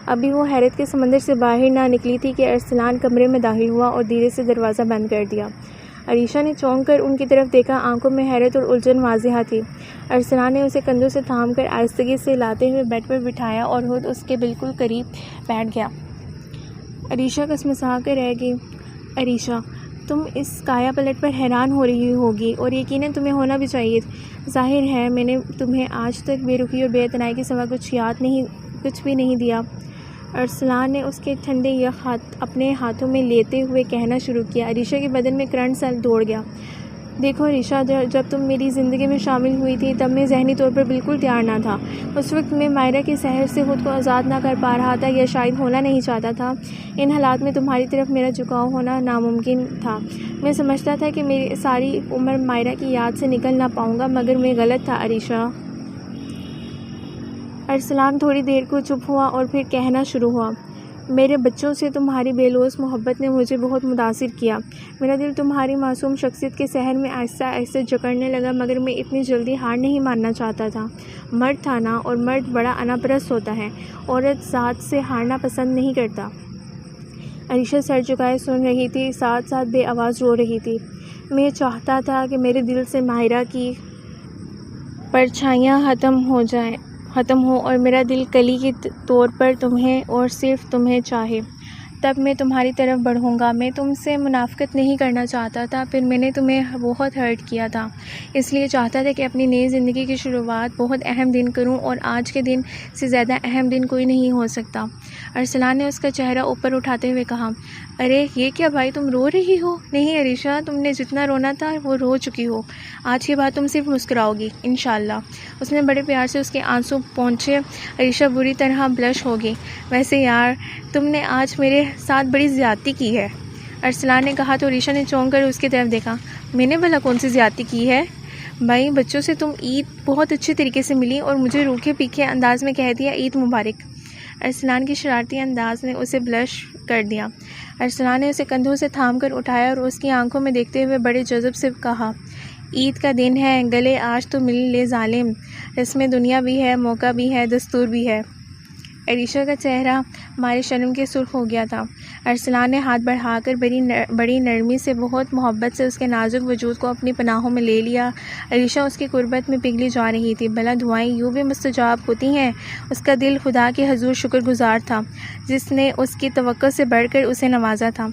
ابھی وہ حیرت کے سمندر سے باہر نہ نکلی تھی کہ ارسلان کمرے میں داخل ہوا اور دھیرے سے دروازہ بند کر دیا۔ عریشہ نے چونک کر ان کی طرف دیکھا، آنکھوں میں حیرت اور الجھن واضح تھی۔ ارسلان نے اسے کندھوں سے تھام کر آہستگی سے لاتے ہوئے بیڈ پر بٹھایا اور خود اس کے بالکل قریب بیٹھ گیا۔ عریشہ کسمسا کر رہ گئی۔ عریشہ، تم اس کایا پلٹ پر حیران ہو رہی ہوگی اور یقیناً تمہیں ہونا بھی چاہیے۔ ظاہر ہے میں نے تمہیں آج تک بے رخی اور بے اعتنائی کے سوا کچھ بھی نہیں دیا۔ ارسلان نے اس کے ٹھنڈے یخ اپنے ہاتھوں میں لیتے ہوئے کہنا شروع کیا۔ عریشہ کے بدن میں کرنٹ سا دوڑ گیا۔ دیکھو عریشہ، جب تم میری زندگی میں شامل ہوئی تھی تب میں ذہنی طور پر بالکل تیار نہ تھا۔ اس وقت میں مائرہ کے سحر سے خود کو آزاد نہ کر پا رہا تھا یا شاید ہونا نہیں چاہتا تھا۔ ان حالات میں تمہاری طرف میرا جھکاؤ ہونا ناممکن تھا۔ میں سمجھتا تھا کہ میری ساری عمر مائرہ کی یاد سے نکل نہ پاؤں گا، مگر میں غلط تھا عریشہ۔ ارسلان تھوڑی دیر کو چپ ہوا اور پھر کہنا شروع ہوا۔ میرے بچوں سے تمہاری بے لوث محبت نے مجھے بہت متاثر کیا۔ میرا دل تمہاری معصوم شخصیت کے سحر میں آہستہ آہستہ جکڑنے لگا، مگر میں اتنی جلدی ہار نہیں ماننا چاہتا تھا۔ مرد تھا نا، اور مرد بڑا انا پرست ہوتا ہے، عورت ذات سے ہارنا پسند نہیں کرتا۔ عریشہ سر جھکائے سن رہی تھی، ساتھ ساتھ بے آواز رو رہی تھی۔ میں چاہتا تھا کہ میرے دل سے مائرہ کی پرچھائیاں ختم ہو اور میرا دل کلی کے طور پر تمہیں اور صرف تمہیں چاہے، تب میں تمہاری طرف بڑھوں گا۔ میں تم سے منافقت نہیں کرنا چاہتا تھا، پھر میں نے تمہیں بہت ہرٹ کیا تھا، اس لیے چاہتا تھا کہ اپنی نئی زندگی کی شروعات بہت اہم دن کروں، اور آج کے دن سے زیادہ اہم دن کوئی نہیں ہو سکتا۔ ارسلان نے اس کا چہرہ اوپر اٹھاتے ہوئے کہا۔ ارے یہ کیا بھائی، تم رو رہی ہو؟ نہیں عریشہ، تم نے جتنا رونا تھا وہ رو چکی ہو، آج کے بعد تم صرف مسکراؤ گی انشاءاللہ۔ اس نے بڑے پیار سے اس کے آنسو پونچھے۔ عریشہ بری طرح بلش ہو گئی۔ ویسے یار، تم نے آج میرے ساتھ بڑی زیادتی کی ہے، ارسلان نے کہا تو عریشہ نے چونک کر اس کی طرف دیکھا۔ میں نے بھلا کون سی زیادتی کی ہے؟ بھائی، بچوں سے تم عید بہت اچھے طریقے سے ملی اور مجھے روکھے پیکھے انداز میں کہہ دیا عید مبارک۔ ارسلان کی شرارتی انداز نے اسے بلش کر دیا۔ ارسلان نے اسے کندھوں سے تھام کر اٹھایا اور اس کی آنکھوں میں دیکھتے ہوئے بڑے جذب سے کہا، عید کا دن ہے، گلے آج تو مل لے ظالم، رسم دنیا بھی ہے، موقع بھی ہے، دستور بھی ہے۔ عریشہ کا چہرہ مارے شرم کے سرخ ہو گیا تھا۔ ارسلان نے ہاتھ بڑھا کر بڑی نرمی سے، بہت محبت سے اس کے نازک وجود کو اپنی پناہوں میں لے لیا۔ عریشہ اس کی قربت میں پگھلی جا رہی تھی۔ بھلا دعائیں یوں بھی مستجاب ہوتی ہیں؟ اس کا دل خدا کے حضور شکر گزار تھا جس نے اس کی توقع سے بڑھ کر اسے نوازا تھا۔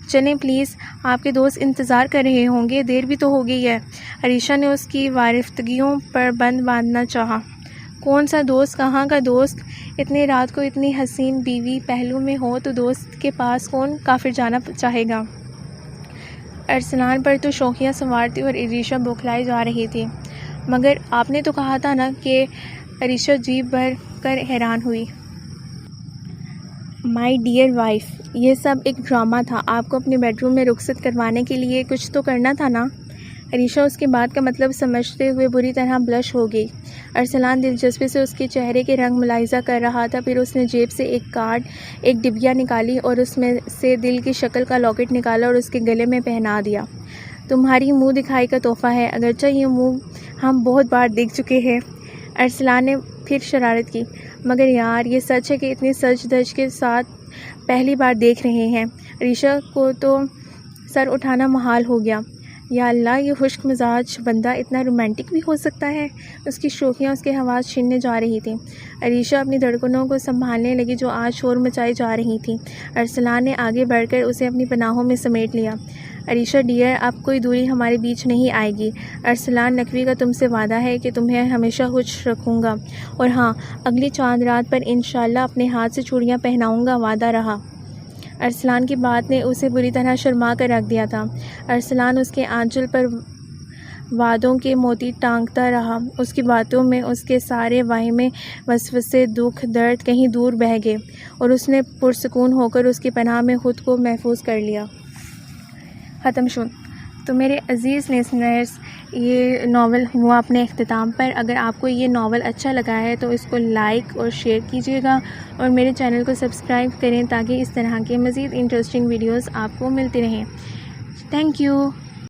چلیں پلیز، آپ کے دوست انتظار کر رہے ہوں گے، دیر بھی تو ہو گئی ہے۔ عریشہ نے اس کی وارفتگیوں پر بند باندھنا چاہا۔ کون سا دوست؟ کہاں کا دوست؟ اتنی رات کو اتنی حسین بیوی پہلو میں ہو تو دوست کے پاس کون کافر جانا چاہے گا۔ ارسلان پر تو شوخیاں سنوارتی اور عریشہ بوکھلائی جا رہی تھی۔ مگر آپ نے تو کہا تھا نا کہ عریشہ جی بھر کر حیران ہوئی۔ مائی ڈیئر وائف، یہ سب ایک ڈرامہ تھا، آپ کو اپنے بیڈ روم میں رخصت کروانے کے لیے کچھ تو کرنا تھا نا۔ عریشہ اس کی بات کا مطلب سمجھتے ہوئے بری طرح بلش ہو گئی۔ ارسلان دلچسپی سے اس کے چہرے کے رنگ ملاحظہ کر رہا تھا، پھر اس نے جیب سے ایک کارڈ، ایک ڈبیا نکالی اور اس میں سے دل کی شکل کا لاکٹ نکالا اور اس کے گلے میں پہنا دیا۔ تمہاری منہ دکھائی کا تحفہ ہے، اگرچہ یہ منہ ہم بہت بار دیکھ چکے ہیں۔ ارسلان نے پھر شرارت کی۔ مگر یار یہ سچ ہے کہ اتنی سج دھج کے ساتھ پہلی بار دیکھ رہے ہیں۔ عریشہ کو تو سر اٹھانا محال ہو گیا۔ یا اللہ، یہ خشک مزاج بندہ اتنا رومانٹک بھی ہو سکتا ہے۔ اس کی شوخیاں اس کے حواس چھیننے جا رہی تھیں۔ عریشہ اپنی دھڑکنوں کو سنبھالنے لگی جو آج شور مچائی جا رہی تھیں۔ ارسلان نے آگے بڑھ کر اسے اپنی پناہوں میں سمیٹ لیا۔ عریشہ ڈیئر، اب کوئی دوری ہمارے بیچ نہیں آئے گی۔ ارسلان نقوی کا تم سے وعدہ ہے کہ تمہیں ہمیشہ خوش رکھوں گا، اور ہاں، اگلی چاند رات پر انشاءاللہ اپنے ہاتھ سے چوڑیاں پہناؤں گا، وعدہ رہا۔ ارسلان کی بات نے اسے بری طرح شرما کر رکھ دیا تھا۔ ارسلان اس کے آنچل پر وعدوں کے موتی ٹانگتا رہا۔ اس کی باتوں میں اس کے سارے واہمے، وسوسے، دکھ، درد کہیں دور بہہ گئے، اور اس نے پرسکون ہو کر اس کی پناہ میں خود کو محفوظ کر لیا۔ ختم شد۔ تو میرے عزیز لسنرز، یہ ناول ہوا اپنے اختتام پر۔ اگر آپ کو یہ ناول اچھا لگا ہے تو اس کو لائک اور شیئر کیجیے گا، اور میرے چینل کو سبسکرائب کریں تاکہ اس طرح کے مزید انٹرسٹنگ ویڈیوز آپ کو ملتی رہیں۔ Thank you.